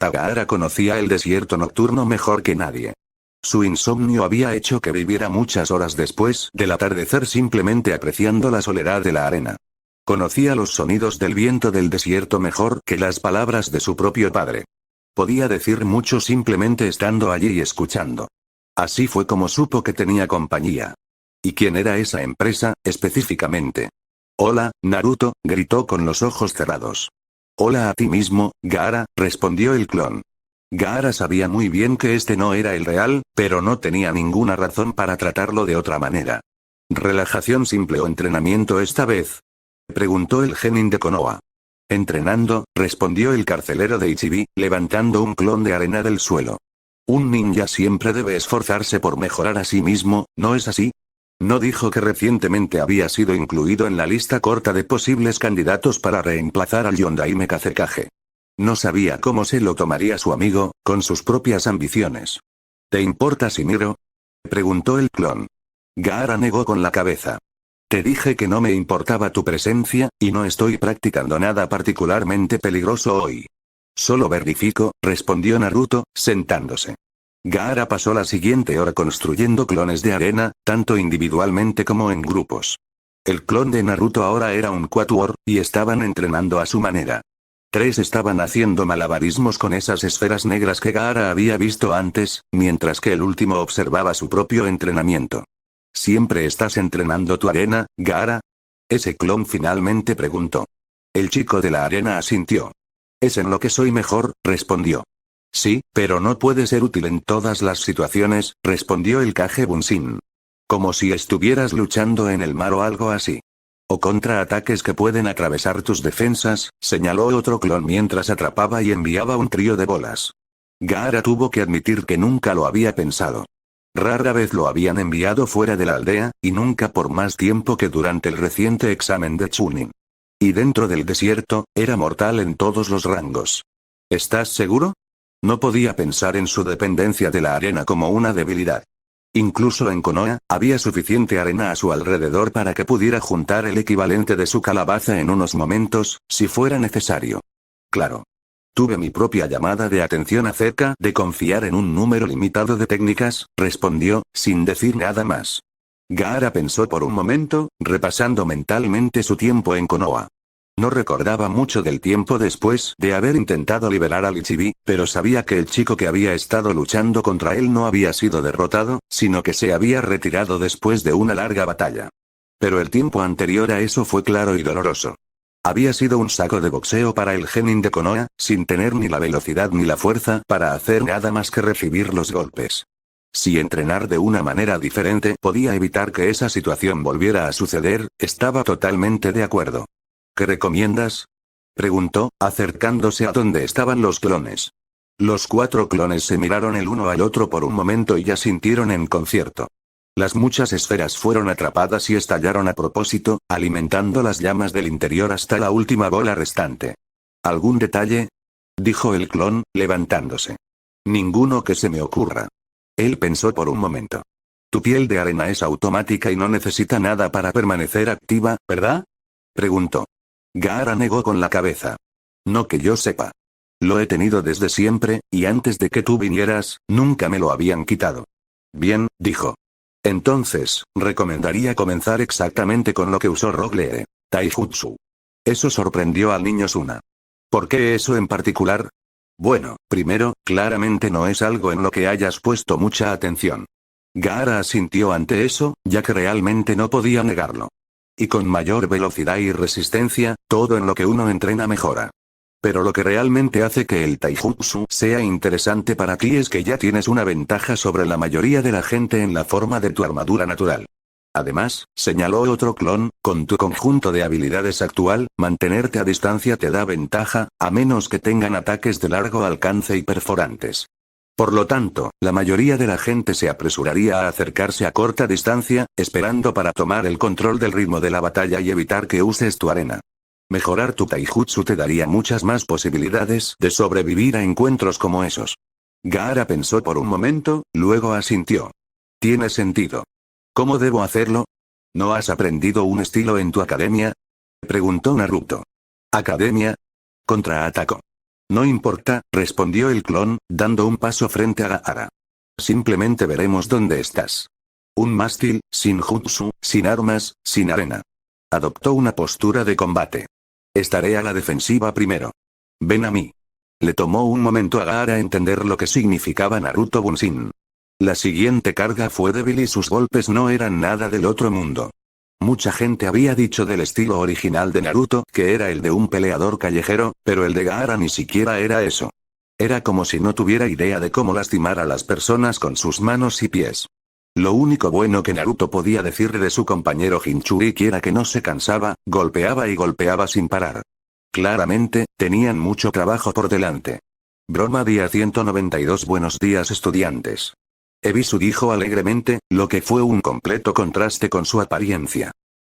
Gaara conocía el desierto nocturno mejor que nadie. Su insomnio había hecho que viviera muchas horas después del atardecer simplemente apreciando la soledad de la arena. Conocía los sonidos del viento del desierto mejor que las palabras de su propio padre. Podía decir mucho simplemente estando allí y escuchando. Así fue como supo que tenía compañía. ¿Y quién era esa empresa, específicamente? Hola, Naruto, gritó con los ojos cerrados. Hola a ti mismo, Gaara, respondió el clon. Gaara sabía muy bien que este no era el real, pero no tenía ninguna razón para tratarlo de otra manera. ¿Relajación simple o entrenamiento esta vez?, preguntó el genin de Konoha. Entrenando, respondió el carcelero de Ichibi, levantando un clon de arena del suelo. Un ninja siempre debe esforzarse por mejorar a sí mismo, ¿no es así? ¿No dijo que recientemente había sido incluido en la lista corta de posibles candidatos para reemplazar al Yondaime Kazekage? No sabía cómo se lo tomaría su amigo, con sus propias ambiciones. ¿Te importa si miro?, preguntó el clon. Gaara negó con la cabeza. Te dije que no me importaba tu presencia, y no estoy practicando nada particularmente peligroso hoy. Solo verifico, respondió Naruto, sentándose. Gaara pasó la siguiente hora construyendo clones de arena, tanto individualmente como en grupos. El clon de Naruto ahora era un Quatuor, y estaban entrenando a su manera. 3 estaban haciendo malabarismos con esas esferas negras que Gaara había visto antes, mientras que el último observaba su propio entrenamiento. ¿Siempre estás entrenando tu arena, Gaara? Ese clon finalmente preguntó. El chico de la arena asintió. Es en lo que soy mejor, respondió. Sí, pero no puede ser útil en todas las situaciones, respondió el Kage Bunshin. Como si estuvieras luchando en el mar o algo así. O contra ataques que pueden atravesar tus defensas, señaló otro clon mientras atrapaba y enviaba un trío de bolas. Gaara tuvo que admitir que nunca lo había pensado. Rara vez lo habían enviado fuera de la aldea, y nunca por más tiempo que durante el reciente examen de Chunin. Y dentro del desierto, era mortal en todos los rangos. ¿Estás seguro? No podía pensar en su dependencia de la arena como una debilidad. Incluso en Konoha, había suficiente arena a su alrededor para que pudiera juntar el equivalente de su calabaza en unos momentos, si fuera necesario. Claro. Tuve mi propia llamada de atención acerca de confiar en un número limitado de técnicas, respondió, sin decir nada más. Gaara pensó por un momento, repasando mentalmente su tiempo en Konoha. No recordaba mucho del tiempo después de haber intentado liberar al Ichibi, pero sabía que el chico que había estado luchando contra él no había sido derrotado, sino que se había retirado después de una larga batalla. Pero el tiempo anterior a eso fue claro y doloroso. Había sido un saco de boxeo para el genin de Konoha, sin tener ni la velocidad ni la fuerza para hacer nada más que recibir los golpes. Si entrenar de una manera diferente podía evitar que esa situación volviera a suceder, estaba totalmente de acuerdo. ¿Qué recomiendas?, preguntó, acercándose a donde estaban los clones. Los 4 clones se miraron el uno al otro por un momento y asintieron en concierto. Las muchas esferas fueron atrapadas y estallaron a propósito, alimentando las llamas del interior hasta la última bola restante. ¿Algún detalle?, dijo el clon, levantándose. Ninguno que se me ocurra. Él pensó por un momento. Tu piel de arena es automática y no necesita nada para permanecer activa, ¿verdad?, preguntó. Gaara negó con la cabeza. No que yo sepa. Lo he tenido desde siempre, y antes de que tú vinieras, nunca me lo habían quitado. Bien, dijo. Entonces, recomendaría comenzar exactamente con lo que usó Rock Lee, Taijutsu. Eso sorprendió al niño Suna. ¿Por qué eso en particular? Bueno, primero, claramente no es algo en lo que hayas puesto mucha atención. Gaara asintió ante eso, ya que realmente no podía negarlo. Y con mayor velocidad y resistencia, todo en lo que uno entrena mejora. Pero lo que realmente hace que el taijutsu sea interesante para ti es que ya tienes una ventaja sobre la mayoría de la gente en la forma de tu armadura natural. Además, señaló otro clon, con tu conjunto de habilidades actual, mantenerte a distancia te da ventaja, a menos que tengan ataques de largo alcance y perforantes. Por lo tanto, la mayoría de la gente se apresuraría a acercarse a corta distancia, esperando para tomar el control del ritmo de la batalla y evitar que uses tu arena. Mejorar tu taijutsu te daría muchas más posibilidades de sobrevivir a encuentros como esos. Gaara pensó por un momento, luego asintió. Tiene sentido. ¿Cómo debo hacerlo? ¿No has aprendido un estilo en tu academia?, preguntó Naruto. ¿Academia?, contraatacó. No importa, respondió el clon, dando un paso frente a Gaara. Simplemente veremos dónde estás. Un mástil, sin jutsu, sin armas, sin arena. Adoptó una postura de combate. Estaré a la defensiva primero. Ven a mí. Le tomó un momento a Gaara entender lo que significaba Naruto Bunshin. La siguiente carga fue débil y sus golpes no eran nada del otro mundo. Mucha gente había dicho del estilo original de Naruto que era el de un peleador callejero, pero el de Gaara ni siquiera era eso. Era como si no tuviera idea de cómo lastimar a las personas con sus manos y pies. Lo único bueno que Naruto podía decir de su compañero Jinchuriki era que no se cansaba, golpeaba y golpeaba sin parar. Claramente, tenían mucho trabajo por delante. Broma día 192. Buenos días, estudiantes. Ebisu dijo alegremente, lo que fue un completo contraste con su apariencia.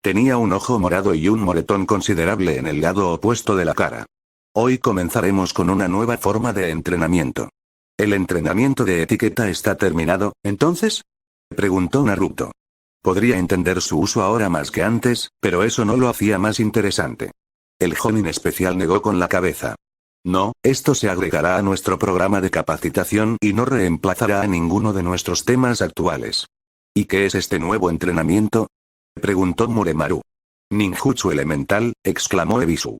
Tenía un ojo morado y un moretón considerable en el lado opuesto de la cara. Hoy comenzaremos con una nueva forma de entrenamiento. ¿El entrenamiento de etiqueta está terminado, entonces?, preguntó Naruto. Podría entender su uso ahora más que antes, pero eso no lo hacía más interesante. El Jonin especial negó con la cabeza. No, esto se agregará a nuestro programa de capacitación y no reemplazará a ninguno de nuestros temas actuales. ¿Y qué es este nuevo entrenamiento?, preguntó Muremaru. Ninjutsu elemental, exclamó Ebisu.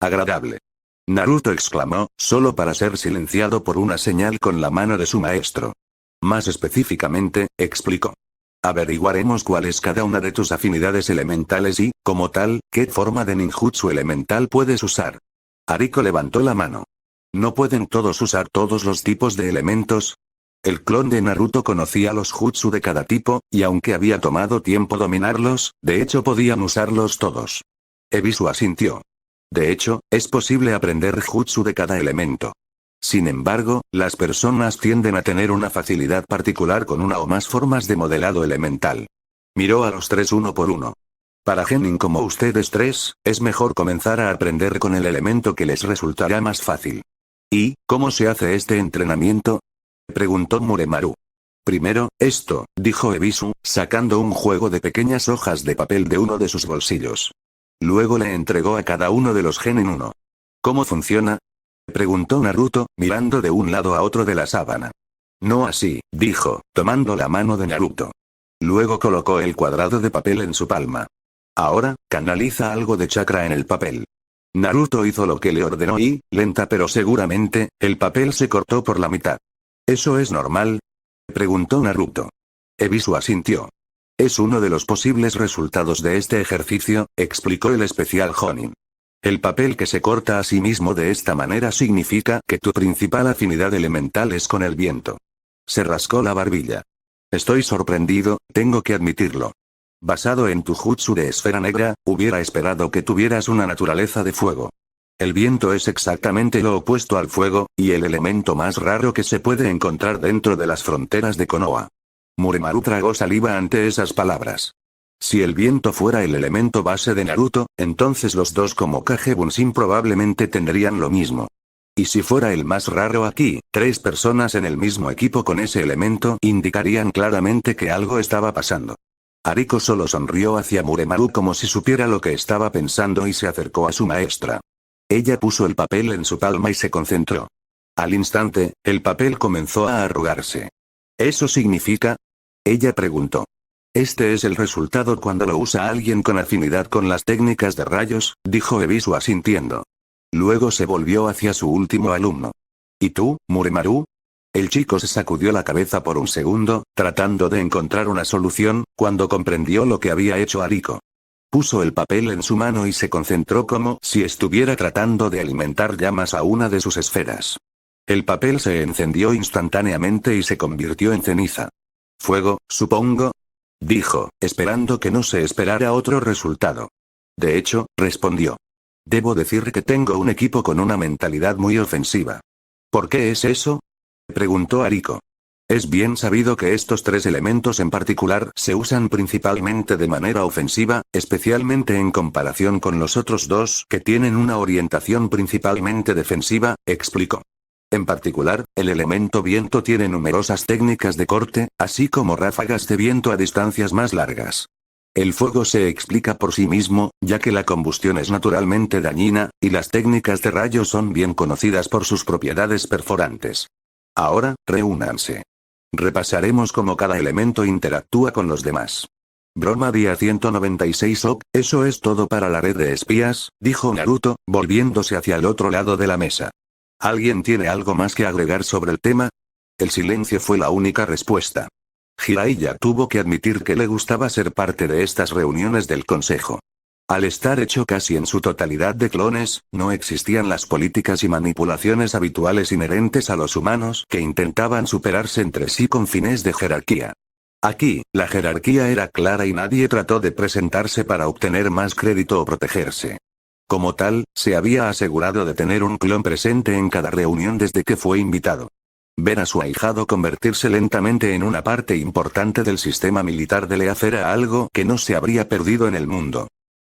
Agradable. Naruto exclamó, solo para ser silenciado por una señal con la mano de su maestro. Más específicamente, explicó. Averiguaremos cuál es cada una de tus afinidades elementales y, como tal, qué forma de ninjutsu elemental puedes usar. Ariko levantó la mano. ¿No pueden todos usar todos los tipos de elementos? El clon de Naruto conocía los jutsu de cada tipo, y aunque había tomado tiempo dominarlos, de hecho podían usarlos todos. Ebisu asintió. De hecho, es posible aprender jutsu de cada elemento. Sin embargo, las personas tienden a tener una facilidad particular con una o más formas de modelado elemental. Miró a los tres uno por uno. Para genin como ustedes tres, es mejor comenzar a aprender con el elemento que les resultará más fácil. ¿Y, cómo se hace este entrenamiento?, preguntó Muremaru. Primero, esto, dijo Ebisu, sacando un juego de pequeñas hojas de papel de uno de sus bolsillos. Luego le entregó a cada uno de los genin uno. ¿Cómo funciona?, preguntó Naruto, mirando de un lado a otro de la sábana. No así, dijo, tomando la mano de Naruto. Luego colocó el cuadrado de papel en su palma. Ahora, canaliza algo de chakra en el papel. Naruto hizo lo que le ordenó y, lenta pero seguramente, el papel se cortó por la mitad. ¿Eso es normal?, preguntó Naruto. Ebisu asintió. Es uno de los posibles resultados de este ejercicio, explicó el especial Jonin. El papel que se corta a sí mismo de esta manera significa que tu principal afinidad elemental es con el viento. Se rascó la barbilla. Estoy sorprendido, tengo que admitirlo. Basado en tu jutsu de esfera negra, hubiera esperado que tuvieras una naturaleza de fuego. El viento es exactamente lo opuesto al fuego, y el elemento más raro que se puede encontrar dentro de las fronteras de Konoha. Muremaru tragó saliva ante esas palabras. Si el viento fuera el elemento base de Naruto, entonces los dos como Kage Bunshin probablemente tendrían lo mismo. Y si fuera el más raro aquí, tres personas en el mismo equipo con ese elemento indicarían claramente que algo estaba pasando. Ariko solo sonrió hacia Muremaru como si supiera lo que estaba pensando y se acercó a su maestra. Ella puso el papel en su palma y se concentró. Al instante, el papel comenzó a arrugarse. ¿Eso significa?, ella preguntó. Este es el resultado cuando lo usa alguien con afinidad con las técnicas de rayos, dijo Ebisu asintiendo. Luego se volvió hacia su último alumno. ¿Y tú, Muremaru? El chico se sacudió la cabeza por un segundo, tratando de encontrar una solución, cuando comprendió lo que había hecho Ariko. Puso el papel en su mano y se concentró como si estuviera tratando de alimentar llamas a una de sus esferas. El papel se encendió instantáneamente y se convirtió en ceniza. Fuego, supongo, dijo, esperando que no se esperara otro resultado. De hecho, respondió. Debo decir que tengo un equipo con una mentalidad muy ofensiva. ¿Por qué es eso?, preguntó Ariko. Es bien sabido que estos tres elementos en particular se usan principalmente de manera ofensiva, especialmente en comparación con los otros dos que tienen una orientación principalmente defensiva, explicó. En particular, el elemento viento tiene numerosas técnicas de corte, así como ráfagas de viento a distancias más largas. El fuego se explica por sí mismo, ya que la combustión es naturalmente dañina, y las técnicas de rayos son bien conocidas por sus propiedades perforantes. Ahora, reúnanse. Repasaremos cómo cada elemento interactúa con los demás. Broma día 196 OK, eso es todo para la red de espías, dijo Naruto, volviéndose hacia el otro lado de la mesa. ¿Alguien tiene algo más que agregar sobre el tema? El silencio fue la única respuesta. Jiraiya tuvo que admitir que le gustaba ser parte de estas reuniones del consejo. Al estar hecho casi en su totalidad de clones, no existían las políticas y manipulaciones habituales inherentes a los humanos que intentaban superarse entre sí con fines de jerarquía. Aquí, la jerarquía era clara y nadie trató de presentarse para obtener más crédito o protegerse. Como tal, se había asegurado de tener un clon presente en cada reunión desde que fue invitado. Ver a su ahijado convertirse lentamente en una parte importante del sistema militar de Leaf era algo que no se habría perdido en el mundo.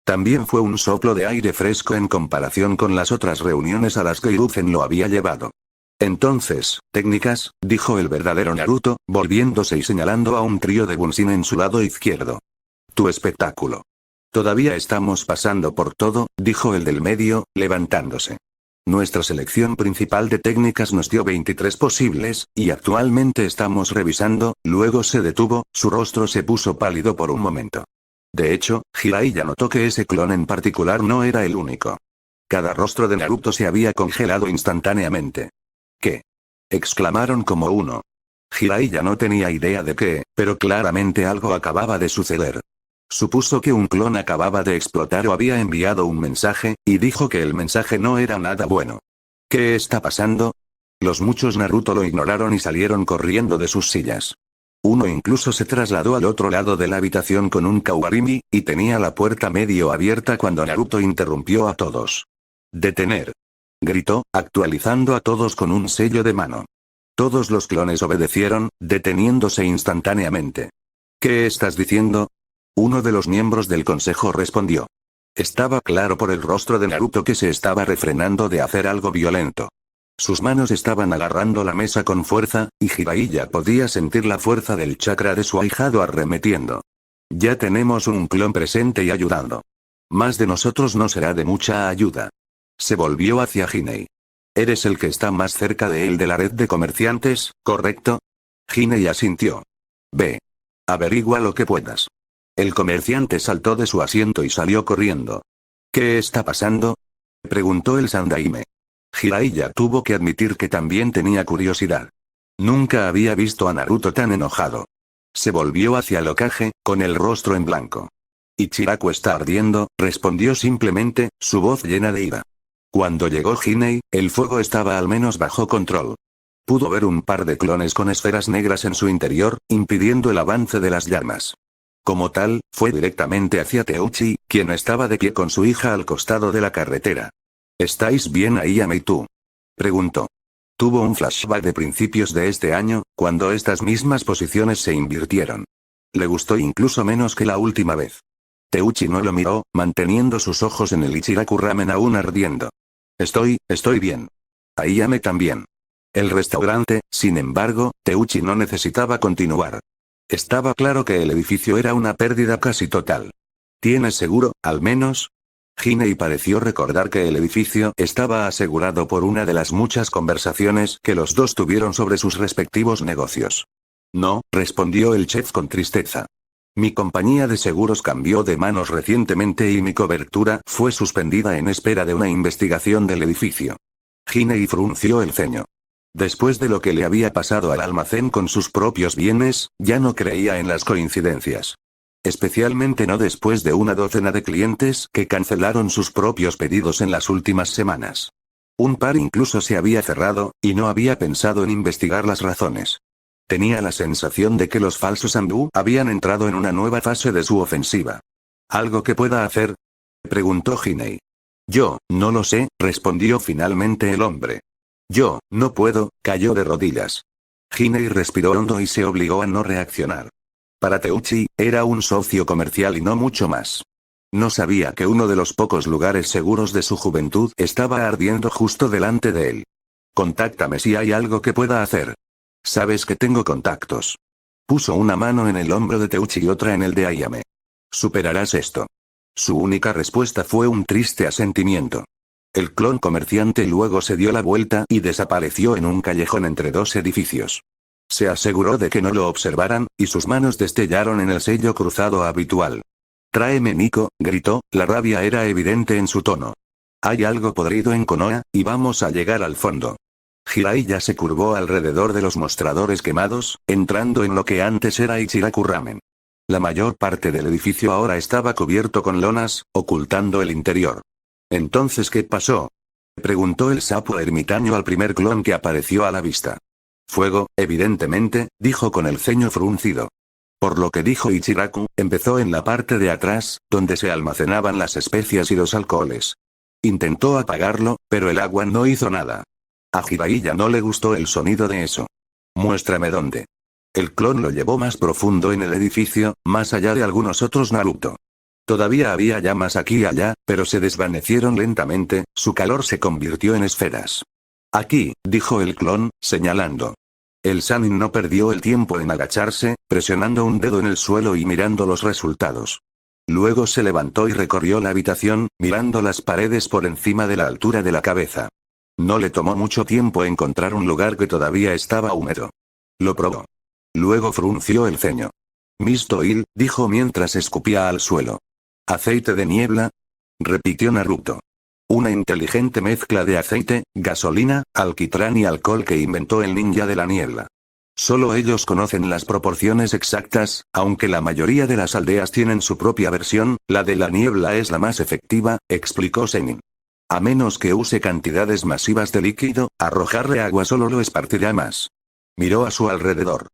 También fue un soplo de aire fresco en comparación con las otras reuniones a las que Hiruzen lo había llevado. Entonces, técnicas, dijo el verdadero Naruto, volviéndose y señalando a un trío de Bunshin en su lado izquierdo. Tu espectáculo. Todavía estamos pasando por todo, dijo el del medio, levantándose. Nuestra selección principal de técnicas nos dio 23 posibles, y actualmente estamos revisando. Luego se detuvo, su rostro se puso pálido por un momento. De hecho, Jiraiya notó que ese clon en particular no era el único. Cada rostro de Naruto se había congelado instantáneamente. ¿Qué? Exclamaron como uno. Jiraiya no tenía idea de qué, pero claramente algo acababa de suceder. Supuso que un clon acababa de explotar o había enviado un mensaje, y dijo que el mensaje no era nada bueno. ¿Qué está pasando? Los muchos Naruto lo ignoraron y salieron corriendo de sus sillas. Uno incluso se trasladó al otro lado de la habitación con un Kawarimi, y tenía la puerta medio abierta cuando Naruto interrumpió a todos. «¡Detener!», gritó, actualizando a todos con un sello de mano. Todos los clones obedecieron, deteniéndose instantáneamente. ¿Qué estás diciendo? Uno de los miembros del consejo respondió. Estaba claro por el rostro de Naruto que se estaba refrenando de hacer algo violento. Sus manos estaban agarrando la mesa con fuerza, y Jiraiya podía sentir la fuerza del chakra de su ahijado arremetiendo. Ya tenemos un clon presente y ayudando. Más de nosotros no será de mucha ayuda. Se volvió hacia Hinei. Eres el que está más cerca de él de la red de comerciantes, ¿correcto? Hinei asintió. Ve. Averigua lo que puedas. El comerciante saltó de su asiento y salió corriendo. ¿Qué está pasando?, preguntó el Sandaime. Jiraiya tuvo que admitir que también tenía curiosidad. Nunca había visto a Naruto tan enojado. Se volvió hacia el Hokage, con el rostro en blanco. Ichiraku está ardiendo, respondió simplemente, su voz llena de ira. Cuando llegó Hinei, el fuego estaba al menos bajo control. Pudo ver un par de clones con esferas negras en su interior, impidiendo el avance de las llamas. Como tal, fue directamente hacia Teuchi, quien estaba de pie con su hija al costado de la carretera. ¿Estáis bien ahí, Ame y tú?, preguntó. Tuvo un flashback de principios de este año, cuando estas mismas posiciones se invirtieron. Le gustó incluso menos que la última vez. Teuchi no lo miró, manteniendo sus ojos en el Ichiraku Ramen aún ardiendo. Estoy bien. Ayame también. El restaurante, sin embargo, Teuchi no necesitaba continuar. Estaba claro que el edificio era una pérdida casi total. ¿Tienes seguro, al menos? Hinei pareció recordar que el edificio estaba asegurado por una de las muchas conversaciones que los dos tuvieron sobre sus respectivos negocios. No, respondió el chef con tristeza. Mi compañía de seguros cambió de manos recientemente y mi cobertura fue suspendida en espera de una investigación del edificio. Hinei frunció el ceño. Después de lo que le había pasado al almacén con sus propios bienes, ya no creía en las coincidencias. Especialmente no después de una docena de clientes que cancelaron sus propios pedidos en las últimas semanas. Un par incluso se había cerrado, y no había pensado en investigar las razones. Tenía la sensación de que los falsos Ambu habían entrado en una nueva fase de su ofensiva. ¿Algo que pueda hacer?, preguntó Hinei. Yo, no lo sé, respondió finalmente el hombre. Yo, no puedo, cayó de rodillas. Hinei respiró hondo y se obligó a no reaccionar. Para Teuchi, era un socio comercial y no mucho más. No sabía que uno de los pocos lugares seguros de su juventud estaba ardiendo justo delante de él. Contáctame si hay algo que pueda hacer. Sabes que tengo contactos. Puso una mano en el hombro de Teuchi y otra en el de Ayame. Superarás esto. Su única respuesta fue un triste asentimiento. El clon comerciante luego se dio la vuelta y desapareció en un callejón entre dos edificios. Se aseguró de que no lo observaran, y sus manos destellaron en el sello cruzado habitual. «Tráeme Nico», gritó, la rabia era evidente en su tono. «Hay algo podrido en Konoha, y vamos a llegar al fondo». Jiraiya se curvó alrededor de los mostradores quemados, entrando en lo que antes era Ichiraku Ramen. La mayor parte del edificio ahora estaba cubierto con lonas, ocultando el interior. «¿Entonces qué pasó?», preguntó el sapo ermitaño al primer clon que apareció a la vista. «Fuego, evidentemente», dijo con el ceño fruncido. Por lo que dijo Ichiraku, empezó en la parte de atrás, donde se almacenaban las especias y los alcoholes. Intentó apagarlo, pero el agua no hizo nada. A Jiraiya no le gustó el sonido de eso. «Muéstrame dónde». El clon lo llevó más profundo en el edificio, más allá de algunos otros Naruto. Todavía había llamas aquí y allá, pero se desvanecieron lentamente, su calor se convirtió en esferas. «Aquí», dijo el clon, señalando. El Sannin no perdió el tiempo en agacharse, presionando un dedo en el suelo y mirando los resultados. Luego se levantó y recorrió la habitación, mirando las paredes por encima de la altura de la cabeza. No le tomó mucho tiempo encontrar un lugar que todavía estaba húmedo. Lo probó. Luego frunció el ceño. «Mist Oil», dijo mientras escupía al suelo. «¿Aceite de niebla?», repitió Naruto. «Una inteligente mezcla de aceite, gasolina, alquitrán y alcohol que inventó el ninja de la niebla. Solo ellos conocen las proporciones exactas, aunque la mayoría de las aldeas tienen su propia versión, la de la niebla es la más efectiva», explicó Zenin. «A menos que use cantidades masivas de líquido, arrojarle agua solo lo esparcirá más». Miró a su alrededor.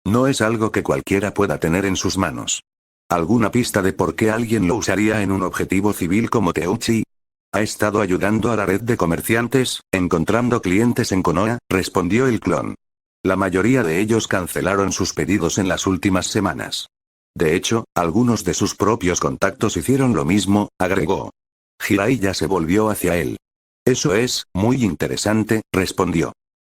No es algo que cualquiera pueda tener en sus manos. ¿Alguna pista de por qué alguien lo usaría en un objetivo civil como Teuchi? «Ha estado ayudando a la red de comerciantes, encontrando clientes en Konoha», respondió el clon. «La mayoría de ellos cancelaron sus pedidos en las últimas semanas. De hecho, algunos de sus propios contactos hicieron lo mismo», agregó. Jiraiya se volvió hacia él. «Eso es, muy interesante», respondió.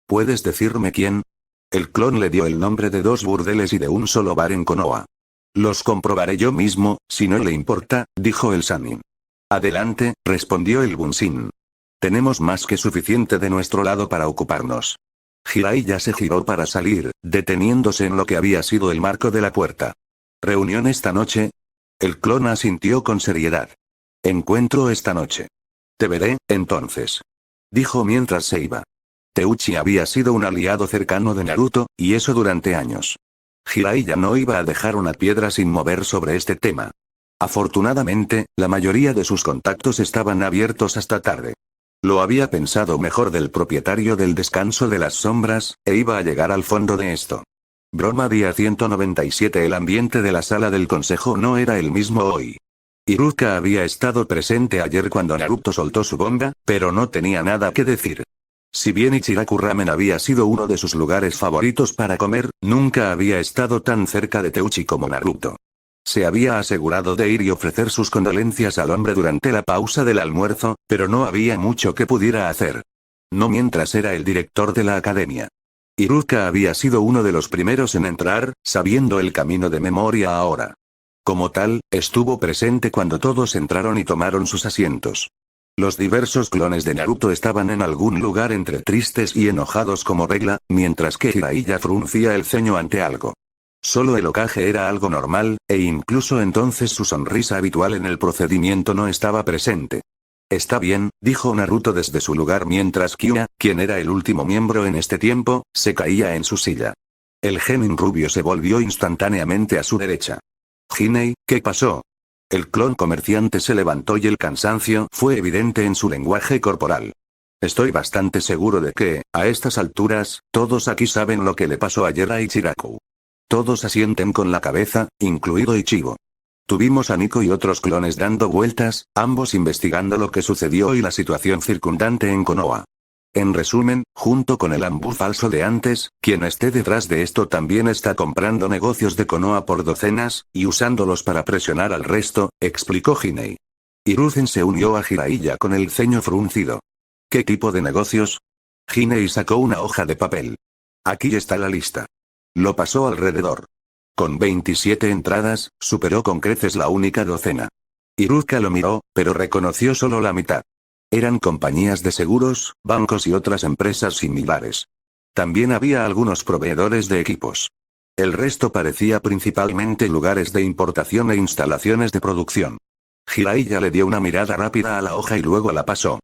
«¿Puedes decirme quién?». El clon le dio el nombre de 2 burdeles y de un solo bar en Konoha. «Los comprobaré yo mismo, si no le importa», dijo el Sannin. «Adelante», respondió el Bunshin. «Tenemos más que suficiente de nuestro lado para ocuparnos». Jiraiya se giró para salir, deteniéndose en lo que había sido el marco de la puerta. «¿Reunión esta noche?». El clon asintió con seriedad. «Encuentro esta noche. Te veré, entonces», dijo mientras se iba. Teuchi había sido un aliado cercano de Naruto, y eso durante años. Jiraiya no iba a dejar una piedra sin mover sobre este tema. Afortunadamente, la mayoría de sus contactos estaban abiertos hasta tarde. Lo había pensado mejor del propietario del descanso de las sombras, e iba a llegar al fondo de esto. Broma día 197. El ambiente de la sala del consejo no era el mismo hoy. Iruka había estado presente ayer cuando Naruto soltó su bomba, pero no tenía nada que decir. Si bien Ichiraku Ramen había sido uno de sus lugares favoritos para comer, nunca había estado tan cerca de Teuchi como Naruto. Se había asegurado de ir y ofrecer sus condolencias al hombre durante la pausa del almuerzo, pero no había mucho que pudiera hacer. No mientras era el director de la academia. Iruka había sido uno de los primeros en entrar, sabiendo el camino de memoria ahora. Como tal, estuvo presente cuando todos entraron y tomaron sus asientos. Los diversos clones de Naruto estaban en algún lugar entre tristes y enojados como regla, mientras que Jiraiya fruncía el ceño ante algo. Solo el Hokage era algo normal, e incluso entonces su sonrisa habitual en el procedimiento no estaba presente. «Está bien», dijo Naruto desde su lugar mientras Kyuubi, quien era el último miembro en este tiempo, se caía en su silla. El genin rubio se volvió instantáneamente a su derecha. «Jinei, ¿qué pasó?». El clon comerciante se levantó y el cansancio fue evidente en su lenguaje corporal. «Estoy bastante seguro de que, a estas alturas, todos aquí saben lo que le pasó ayer a Ichiraku». Todos asienten con la cabeza, incluido Ichigo. Tuvimos a Nico y otros clones dando vueltas, ambos investigando lo que sucedió y la situación circundante en Konoha. En resumen, junto con el Anbu falso de antes, quien esté detrás de esto también está comprando negocios de Konoha por docenas, y usándolos para presionar al resto, explicó Jinei. Hiruzen se unió a Jiraiya con el ceño fruncido. ¿Qué tipo de negocios? Jinei sacó una hoja de papel. Aquí está la lista. Lo pasó alrededor. Con 27 entradas, superó con creces la única docena. Iruka lo miró, pero reconoció solo la mitad. Eran compañías de seguros, bancos y otras empresas similares. También había algunos proveedores de equipos. El resto parecía principalmente lugares de importación e instalaciones de producción. Jiraiya le dio una mirada rápida a la hoja y luego la pasó.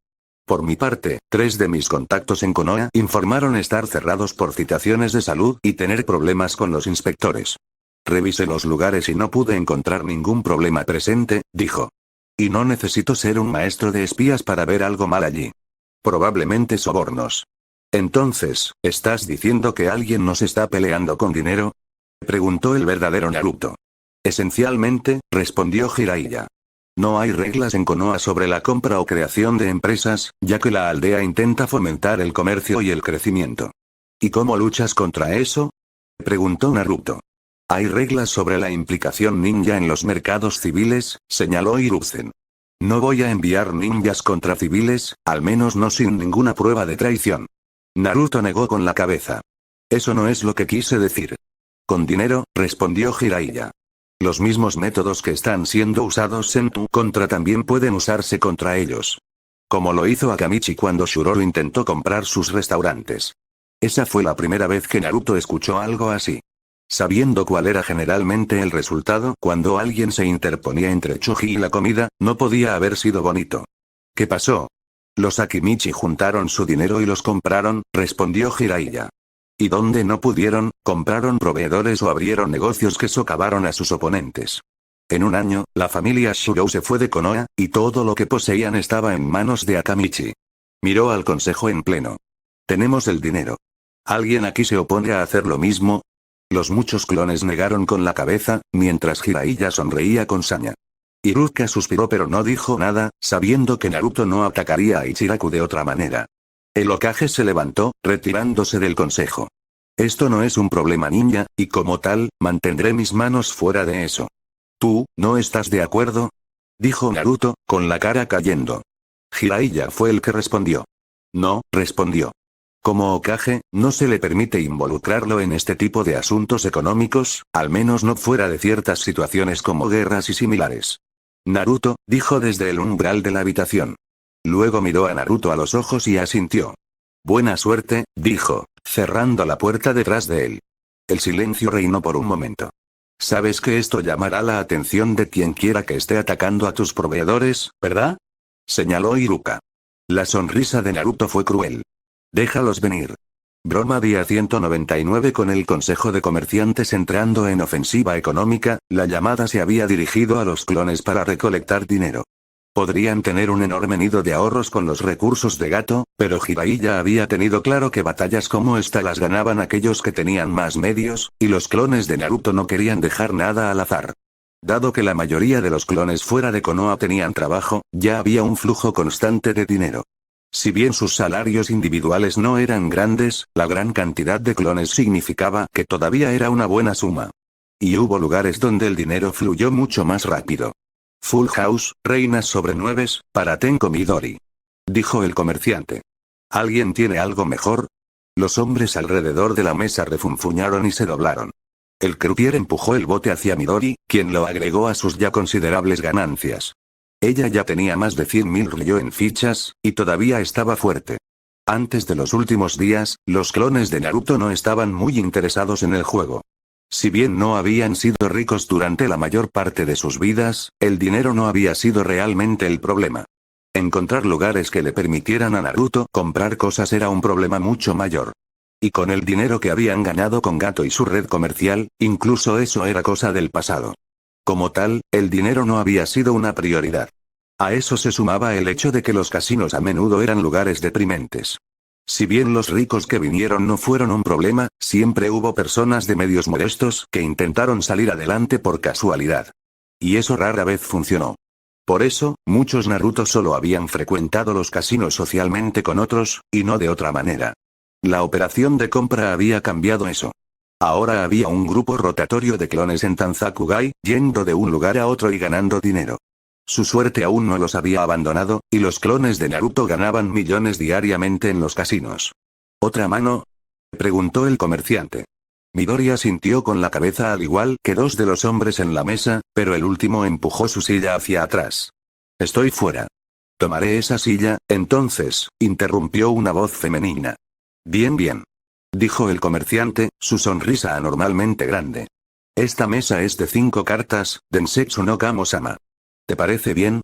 Por mi parte, 3 de mis contactos en Konoha informaron estar cerrados por citaciones de salud y tener problemas con los inspectores. Revisé los lugares y no pude encontrar ningún problema presente, dijo. Y no necesito ser un maestro de espías para ver algo mal allí. Probablemente sobornos. Entonces, ¿estás diciendo que alguien nos está peleando con dinero? Preguntó el verdadero Naruto. Esencialmente, respondió Jiraiya. No hay reglas en Konoha sobre la compra o creación de empresas, ya que la aldea intenta fomentar el comercio y el crecimiento. ¿Y cómo luchas contra eso? Preguntó Naruto. Hay reglas sobre la implicación ninja en los mercados civiles, señaló Hiruzen. No voy a enviar ninjas contra civiles, al menos no sin ninguna prueba de traición. Naruto negó con la cabeza. Eso no es lo que quise decir. Con dinero, respondió Jiraiya. Los mismos métodos que están siendo usados en tu contra también pueden usarse contra ellos. Como lo hizo Akamichi cuando Shuroro intentó comprar sus restaurantes. Esa fue la primera vez que Naruto escuchó algo así. Sabiendo cuál era generalmente el resultado cuando alguien se interponía entre Choji y la comida, no podía haber sido bonito. ¿Qué pasó? Los Akimichi juntaron su dinero y los compraron, respondió Jiraiya. Y donde no pudieron, compraron proveedores o abrieron negocios que socavaron a sus oponentes. En un año, la familia Shurou se fue de Konoha, y todo lo que poseían estaba en manos de Akamichi. Miró al consejo en pleno. Tenemos el dinero. ¿Alguien aquí se opone a hacer lo mismo? Los muchos clones negaron con la cabeza, mientras Jiraiya sonreía con saña. Iruka suspiró pero no dijo nada, sabiendo que Naruto no atacaría a Ichiraku de otra manera. El Hokage se levantó, retirándose del consejo. Esto no es un problema ninja, y como tal, mantendré mis manos fuera de eso. ¿Tú, no estás de acuerdo? Dijo Naruto, con la cara cayendo. Jiraiya fue el que respondió. No, respondió. Como Hokage, no se le permite involucrarlo en este tipo de asuntos económicos, al menos no fuera de ciertas situaciones como guerras y similares. Naruto, dijo desde el umbral de la habitación. Luego miró a Naruto a los ojos y asintió. Buena suerte, dijo, cerrando la puerta detrás de él. El silencio reinó por un momento. Sabes que esto llamará la atención de quien quiera que esté atacando a tus proveedores, ¿verdad? Señaló Iruka. La sonrisa de Naruto fue cruel. Déjalos venir. Broma día 199. Con el Consejo de Comerciantes entrando en ofensiva económica, la llamada se había dirigido a los clones para recolectar dinero. Podrían tener un enorme nido de ahorros con los recursos de Gato, pero Jiraiya había tenido claro que batallas como esta las ganaban aquellos que tenían más medios, y los clones de Naruto no querían dejar nada al azar. Dado que la mayoría de los clones fuera de Konoha tenían trabajo, ya había un flujo constante de dinero. Si bien sus salarios individuales no eran grandes, la gran cantidad de clones significaba que todavía era una buena suma. Y hubo lugares donde el dinero fluyó mucho más rápido. Full House, reinas sobre nueves, para Tenko Midori. Dijo el comerciante. ¿Alguien tiene algo mejor? Los hombres alrededor de la mesa refunfuñaron y se doblaron. El croupier empujó el bote hacia Midori, quien lo agregó a sus ya considerables ganancias. Ella ya tenía más de 100.000 ryo en fichas, y todavía estaba fuerte. Antes de los últimos días, los clones de Naruto no estaban muy interesados en el juego. Si bien no habían sido ricos durante la mayor parte de sus vidas, el dinero no había sido realmente el problema. Encontrar lugares que le permitieran a Naruto comprar cosas era un problema mucho mayor. Y con el dinero que habían ganado con Gato y su red comercial, incluso eso era cosa del pasado. Como tal, el dinero no había sido una prioridad. A eso se sumaba el hecho de que los casinos a menudo eran lugares deprimentes. Si bien los ricos que vinieron no fueron un problema, siempre hubo personas de medios modestos que intentaron salir adelante por casualidad. Y eso rara vez funcionó. Por eso, muchos Naruto solo habían frecuentado los casinos socialmente con otros, y no de otra manera. La operación de compra había cambiado eso. Ahora había un grupo rotatorio de clones en Tanzakugai, yendo de un lugar a otro y ganando dinero. Su suerte aún no los había abandonado, y los clones de Naruto ganaban millones diariamente en los casinos. ¿Otra mano? Preguntó el comerciante. Midori asintió con la cabeza al igual que dos de los hombres en la mesa, pero el último empujó su silla hacia atrás. Estoy fuera. Tomaré esa silla, entonces, interrumpió una voz femenina. Bien, bien. Dijo el comerciante, su sonrisa anormalmente grande. Esta mesa es de 5 cartas, Densetsu no Kamo-sama. ¿Te parece bien?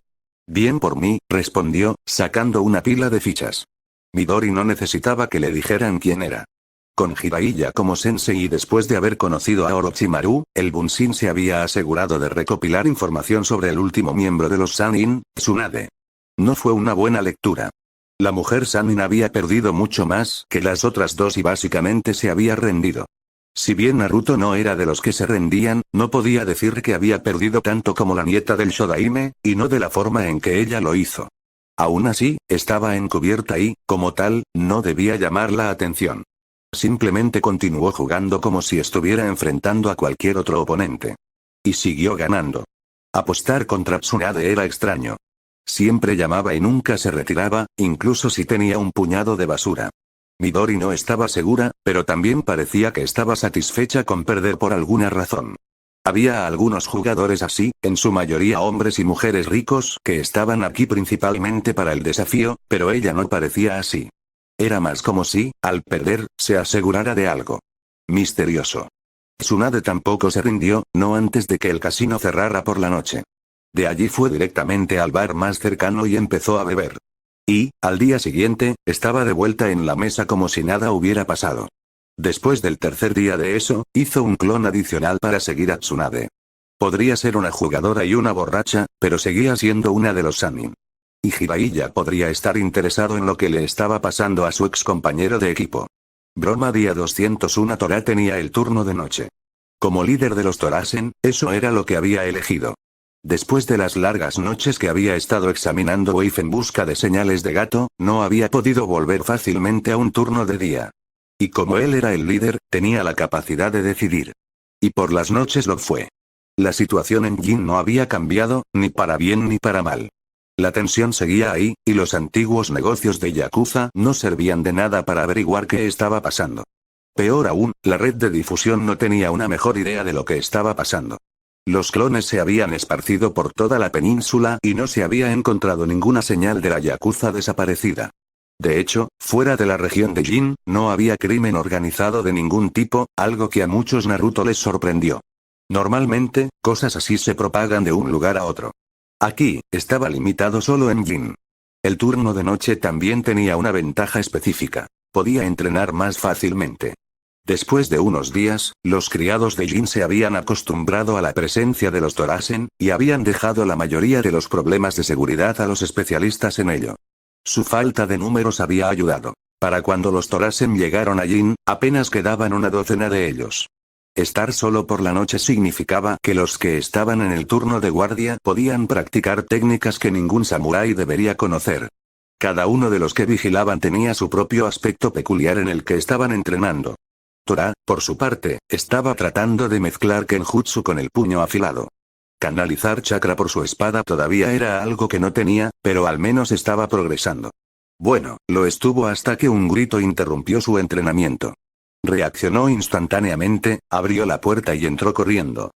Bien por mí, respondió, sacando una pila de fichas. Midori no necesitaba que le dijeran quién era. Con Jiraiya como sensei y después de haber conocido a Orochimaru, el Bunshin se había asegurado de recopilar información sobre el último miembro de los Sannin, Tsunade. No fue una buena lectura. La mujer Sannin había perdido mucho más que las otras dos y básicamente se había rendido. Si bien Naruto no era de los que se rendían, no podía decir que había perdido tanto como la nieta del Shodaime, y no de la forma en que ella lo hizo. Aún así, estaba encubierta y, como tal, no debía llamar la atención. Simplemente continuó jugando como si estuviera enfrentando a cualquier otro oponente. Y siguió ganando. Apostar contra Tsunade era extraño. Siempre llamaba y nunca se retiraba, incluso si tenía un puñado de basura. Midori no estaba segura, pero también parecía que estaba satisfecha con perder por alguna razón. Había algunos jugadores así, en su mayoría hombres y mujeres ricos, que estaban aquí principalmente para el desafío, pero ella no parecía así. Era más como si, al perder, se asegurara de algo misterioso. Tsunade tampoco se rindió, no antes de que el casino cerrara por la noche. De allí fue directamente al bar más cercano y empezó a beber. Y, al día siguiente, estaba de vuelta en la mesa como si nada hubiera pasado. Después del tercer día de eso, hizo un clon adicional para seguir a Tsunade. Podría ser una jugadora y una borracha, pero seguía siendo una de los Sannin. Y Jiraiya podría estar interesado en lo que le estaba pasando a su ex compañero de equipo. Broma día 201. Tora tenía el turno de noche. Como líder de los Torasen, eso era lo que había elegido. Después de las largas noches que había estado examinando Wave en busca de señales de gato, no había podido volver fácilmente a un turno de día. Y como él era el líder, tenía la capacidad de decidir. Y por las noches lo fue. La situación en Jin no había cambiado, ni para bien ni para mal. La tensión seguía ahí, y los antiguos negocios de Yakuza no servían de nada para averiguar qué estaba pasando. Peor aún, la red de difusión no tenía una mejor idea de lo que estaba pasando. Los clones se habían esparcido por toda la península y no se había encontrado ninguna señal de la Yakuza desaparecida. De hecho, fuera de la región de Jin, no había crimen organizado de ningún tipo, algo que a muchos Naruto les sorprendió. Normalmente, cosas así se propagan de un lugar a otro. Aquí, estaba limitado solo en Jin. El turno de noche también tenía una ventaja específica. Podía entrenar más fácilmente. Después de unos días, los criados de Jin se habían acostumbrado a la presencia de los Torasen, y habían dejado la mayoría de los problemas de seguridad a los especialistas en ello. Su falta de números había ayudado. Para cuando los Torasen llegaron a Jin, apenas quedaban una docena de ellos. Estar solo por la noche significaba que los que estaban en el turno de guardia podían practicar técnicas que ningún samurái debería conocer. Cada uno de los que vigilaban tenía su propio aspecto peculiar en el que estaban entrenando. Tora, por su parte, estaba tratando de mezclar Kenjutsu con el puño afilado. Canalizar chakra por su espada todavía era algo que no tenía, pero al menos estaba progresando. Bueno, lo estuvo hasta que un grito interrumpió su entrenamiento. Reaccionó instantáneamente, abrió la puerta y entró corriendo.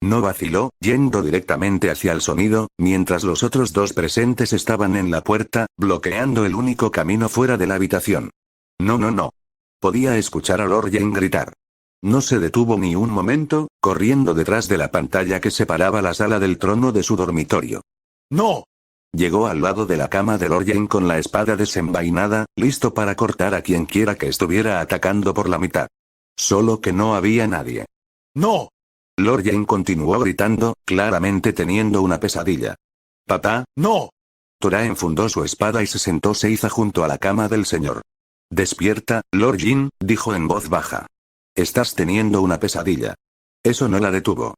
No vaciló, yendo directamente hacia el sonido, mientras los otros dos presentes estaban en la puerta, bloqueando el único camino fuera de la habitación. No. Podía escuchar a Lord Jane gritar. No se detuvo ni un momento, corriendo detrás de la pantalla que separaba la sala del trono de su dormitorio. ¡No! Llegó al lado de la cama de Lord Jane con la espada desenvainada, listo para cortar a quien quiera que estuviera atacando por la mitad. Solo que no había nadie. ¡No! Lord Jane continuó gritando, claramente teniendo una pesadilla. «Papá, no». Tora enfundó su espada y se sentó Seiza junto a la cama del señor. «Despierta, Lord Jin», dijo en voz baja. «Estás teniendo una pesadilla». Eso no la detuvo.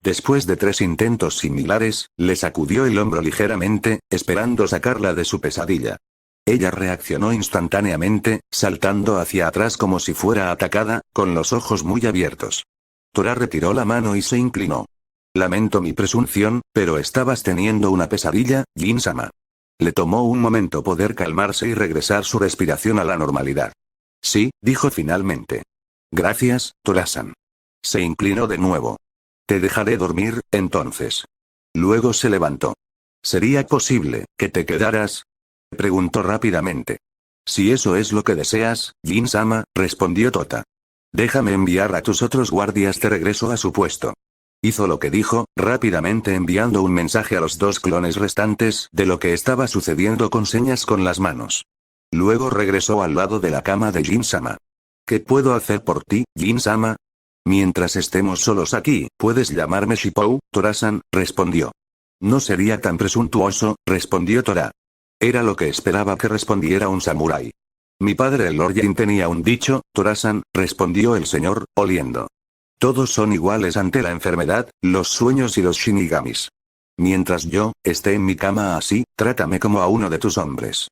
Después de 3 intentos similares, le sacudió el hombro ligeramente, esperando sacarla de su pesadilla. Ella reaccionó instantáneamente, saltando hacia atrás como si fuera atacada, con los ojos muy abiertos. Tora retiró la mano y se inclinó. «Lamento mi presunción, pero estabas teniendo una pesadilla, Jin-sama». Le tomó un momento poder calmarse y regresar su respiración a la normalidad. «Sí», dijo finalmente. Gracias, Tora-san. Se inclinó de nuevo. Te dejaré dormir, entonces. Luego se levantó. ¿Sería posible que te quedaras? Preguntó rápidamente. Si eso es lo que deseas, Jin-sama, respondió Tota. Déjame enviar a tus otros guardias de regreso a su puesto. Hizo lo que dijo, rápidamente enviando un mensaje a los 2 clones restantes de lo que estaba sucediendo con señas con las manos. Luego regresó al lado de la cama de Jin-sama. ¿Qué puedo hacer por ti, Jin-sama? Mientras estemos solos aquí, puedes llamarme Shipou, Tora-san, respondió. No sería tan presuntuoso, respondió Tora. Era lo que esperaba que respondiera un samurái. Mi padre el Lord Jin tenía un dicho, Tora-san, respondió el señor, oliendo. Todos son iguales ante la enfermedad, los sueños y los shinigamis. Mientras yo esté en mi cama así, trátame como a uno de tus hombres.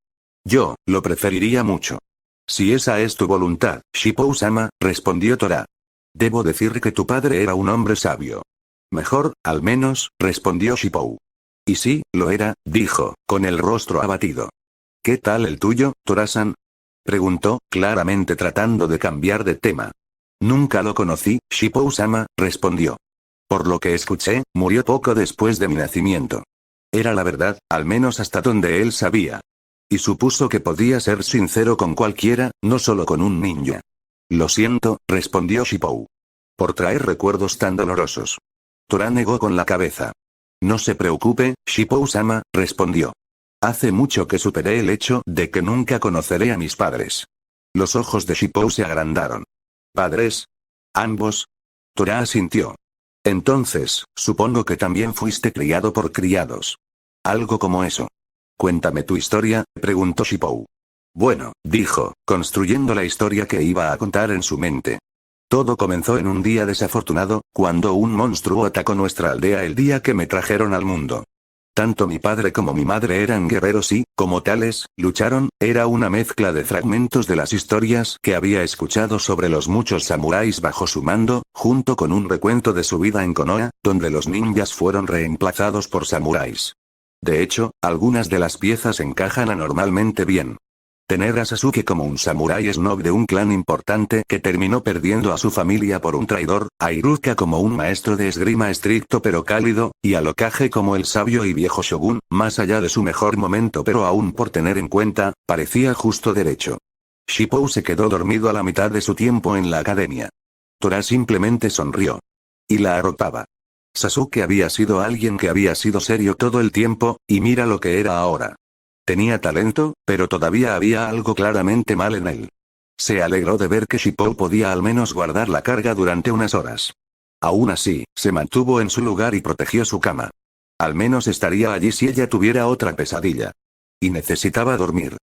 Yo lo preferiría mucho. Si esa es tu voluntad, Shipou-sama, respondió Tora. Debo decir que tu padre era un hombre sabio. Mejor, al menos, respondió Shipou. Y sí, lo era, dijo, con el rostro abatido. ¿Qué tal el tuyo, Tora-san? Preguntó, claramente tratando de cambiar de tema. Nunca lo conocí, Shipou-sama, respondió. Por lo que escuché, murió poco después de mi nacimiento. Era la verdad, al menos hasta donde él sabía. Y supuso que podía ser sincero con cualquiera, no solo con un ninja. Lo siento, respondió Shipou. Por traer recuerdos tan dolorosos. Tora negó con la cabeza. No se preocupe, Shipou-sama, respondió. Hace mucho que superé el hecho de que nunca conoceré a mis padres. Los ojos de Shipou se agrandaron. ¿Padres? ¿Ambos? Tora asintió. Entonces, supongo que también fuiste criado por criados. Algo como eso. Cuéntame tu historia, preguntó Shipou. Bueno, dijo, construyendo la historia que iba a contar en su mente. Todo comenzó en un día desafortunado, cuando un monstruo atacó nuestra aldea el día que me trajeron al mundo. Tanto mi padre como mi madre eran guerreros y, como tales, lucharon. Era una mezcla de fragmentos de las historias que había escuchado sobre los muchos samuráis bajo su mando, junto con un recuento de su vida en Konoha, donde los ninjas fueron reemplazados por samuráis. De hecho, algunas de las piezas encajan anormalmente bien. Tener a Sasuke como un samurái snob de un clan importante que terminó perdiendo a su familia por un traidor, a Iruka como un maestro de esgrima estricto pero cálido, y al Hokage como el sabio y viejo shogun, más allá de su mejor momento pero aún por tener en cuenta, parecía justo derecho. Shipou se quedó dormido a la mitad de su tiempo en la academia. Tora simplemente sonrió. Y la arropaba. Sasuke había sido alguien que había sido serio todo el tiempo, y mira lo que era ahora. Tenía talento, pero todavía había algo claramente mal en él. Se alegró de ver que Shipou podía al menos guardar la carga durante unas horas. Aún así, se mantuvo en su lugar y protegió su cama. Al menos estaría allí si ella tuviera otra pesadilla. Y necesitaba dormir.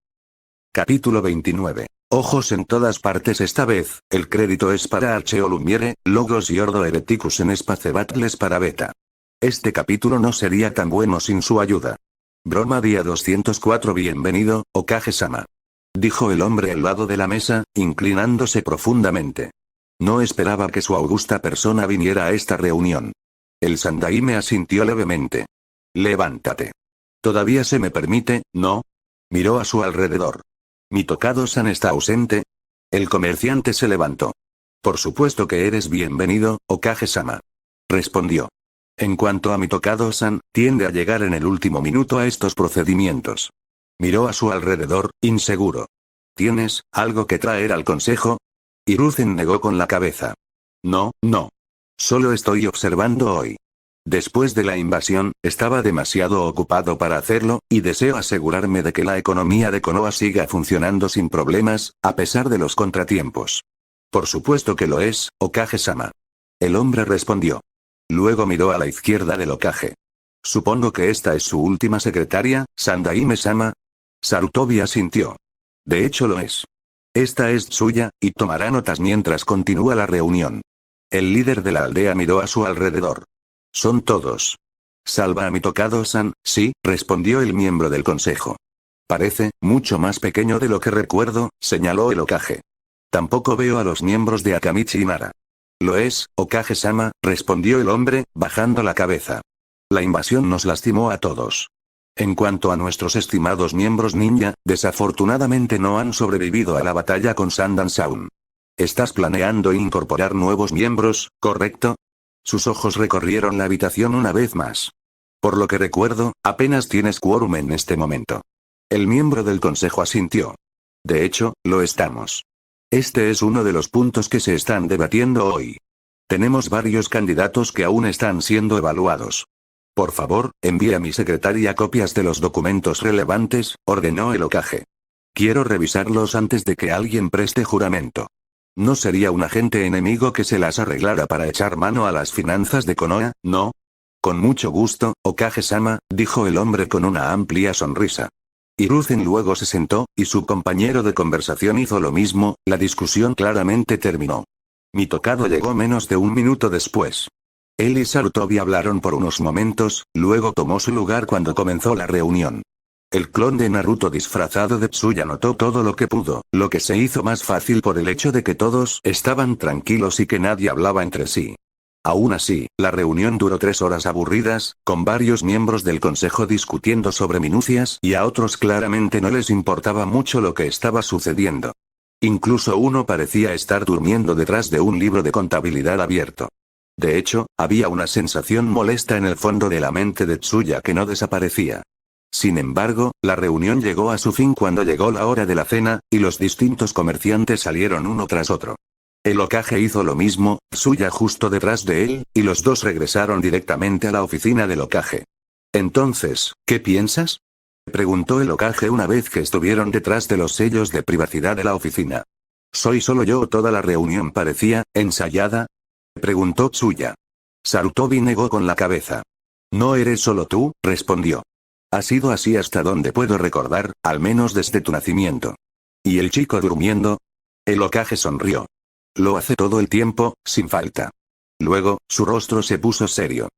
Capítulo 29. Ojos en todas partes. Esta vez, el crédito es para Archeo Lumiere, Logos y Ordo Hereticus en Space Battles para Beta. Este capítulo no sería tan bueno sin su ayuda. Broma día 204. Bienvenido, Hokage-sama. Dijo el hombre al lado de la mesa, inclinándose profundamente. No esperaba que su augusta persona viniera a esta reunión. El Sandaime asintió levemente. Levántate. ¿Todavía se me permite, no? Miró a su alrededor. ¿Mi Tokado-san está ausente? El comerciante se levantó. Por supuesto que eres bienvenido, Hokage-sama. Respondió. En cuanto a mi Tokado-san, tiende a llegar en el último minuto a estos procedimientos. Miró a su alrededor, inseguro. ¿Tienes algo que traer al consejo? Hiruzen negó con la cabeza. No, no. Solo estoy observando hoy. Después de la invasión, estaba demasiado ocupado para hacerlo, y deseo asegurarme de que la economía de Konoha siga funcionando sin problemas, a pesar de los contratiempos. Por supuesto que lo es, Hokage-sama. El hombre respondió. Luego miró a la izquierda del Hokage. Supongo que esta es su última secretaria, Sandaime-sama. Sarutobi asintió. De hecho lo es. Esta es suya, y tomará notas mientras continúa la reunión. El líder de la aldea miró a su alrededor. Son todos. Salva a mi Tokado-san, sí, respondió el miembro del consejo. Parece mucho más pequeño de lo que recuerdo, señaló el Hokage. Tampoco veo a los miembros de Akamichi y Nara. Lo es, Hokage-sama, respondió el hombre, bajando la cabeza. La invasión nos lastimó a todos. En cuanto a nuestros estimados miembros ninja, desafortunadamente no han sobrevivido a la batalla con Sandan Sound. Estás planeando incorporar nuevos miembros, ¿correcto? Sus ojos recorrieron la habitación una vez más. Por lo que recuerdo, apenas tienes quórum en este momento. El miembro del consejo asintió. De hecho, lo estamos. Este es uno de los puntos que se están debatiendo hoy. Tenemos varios candidatos que aún están siendo evaluados. Por favor, envíe a mi secretaria copias de los documentos relevantes, ordenó el Hokage. Quiero revisarlos antes de que alguien preste juramento. No sería un agente enemigo que se las arreglara para echar mano a las finanzas de Konoha, ¿no? Con mucho gusto, Hokage-sama, dijo el hombre con una amplia sonrisa. Hiruzen luego se sentó, y su compañero de conversación hizo lo mismo. La discusión claramente terminó. Mi tocado llegó menos de un minuto después. Él y Sarutobi hablaron por unos momentos, luego tomó su lugar cuando comenzó la reunión. El clon de Naruto disfrazado de Tsuya notó todo lo que pudo, lo que se hizo más fácil por el hecho de que todos estaban tranquilos y que nadie hablaba entre sí. Aún así, la reunión duró 3 horas aburridas, con varios miembros del consejo discutiendo sobre minucias y a otros claramente no les importaba mucho lo que estaba sucediendo. Incluso uno parecía estar durmiendo detrás de un libro de contabilidad abierto. De hecho, había una sensación molesta en el fondo de la mente de Tsuya que no desaparecía. Sin embargo, la reunión llegó a su fin cuando llegó la hora de la cena, y los distintos comerciantes salieron uno tras otro. El Hokage hizo lo mismo, Tsuya justo detrás de él, y los dos regresaron directamente a la oficina del Hokage. Entonces, ¿qué piensas?, preguntó el Hokage una vez que estuvieron detrás de los sellos de privacidad de la oficina. ¿Soy solo yo o toda la reunión parecía ensayada?, preguntó Tsuya. Sarutobi negó con la cabeza. No eres solo tú, respondió. Ha sido así hasta donde puedo recordar, al menos desde tu nacimiento. ¿Y el chico durmiendo? El Hokage sonrió. Lo hace todo el tiempo, sin falta. Luego, su rostro se puso serio.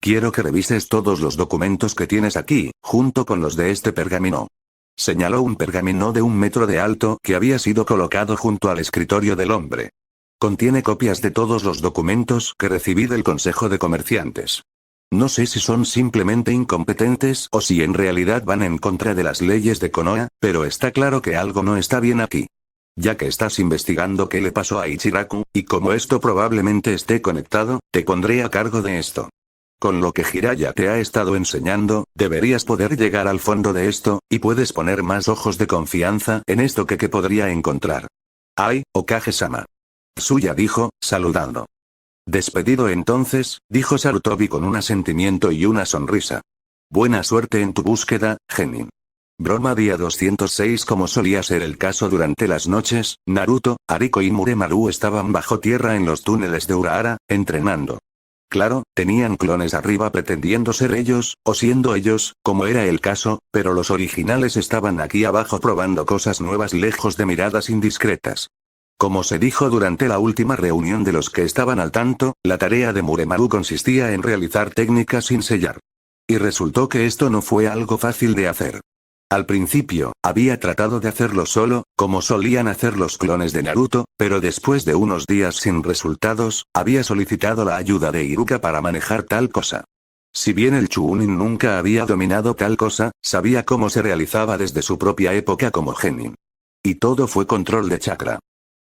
Quiero que revises todos los documentos que tienes aquí, junto con los de este pergamino. Señaló un pergamino de 1 metro de alto que había sido colocado junto al escritorio del hombre. Contiene copias de todos los documentos que recibí del Consejo de Comerciantes. No sé si son simplemente incompetentes o si en realidad van en contra de las leyes de Konoha, pero está claro que algo no está bien aquí. Ya que estás investigando qué le pasó a Ichiraku, y como esto probablemente esté conectado, te pondré a cargo de esto. Con lo que Jiraiya te ha estado enseñando, deberías poder llegar al fondo de esto, y puedes poner más ojos de confianza en esto que podría encontrar. Ay, Hokage-sama. Tsuya dijo, saludando. Despedido entonces, dijo Sarutobi con un asentimiento y una sonrisa. Buena suerte en tu búsqueda, Genin. Broma día 206. Como solía ser el caso durante las noches, Naruto, Ariko y Muremaru estaban bajo tierra en los túneles de Urahara, entrenando. Claro, tenían clones arriba pretendiendo ser ellos, o siendo ellos, como era el caso, pero los originales estaban aquí abajo probando cosas nuevas lejos de miradas indiscretas. Como se dijo durante la última reunión de los que estaban al tanto, la tarea de Muremaru consistía en realizar técnicas sin sellar. Y resultó que esto no fue algo fácil de hacer. Al principio, había tratado de hacerlo solo, como solían hacer los clones de Naruto, pero después de unos días sin resultados, había solicitado la ayuda de Iruka para manejar tal cosa. Si bien el Chunin nunca había dominado tal cosa, sabía cómo se realizaba desde su propia época como genin. Y todo fue control de chakra.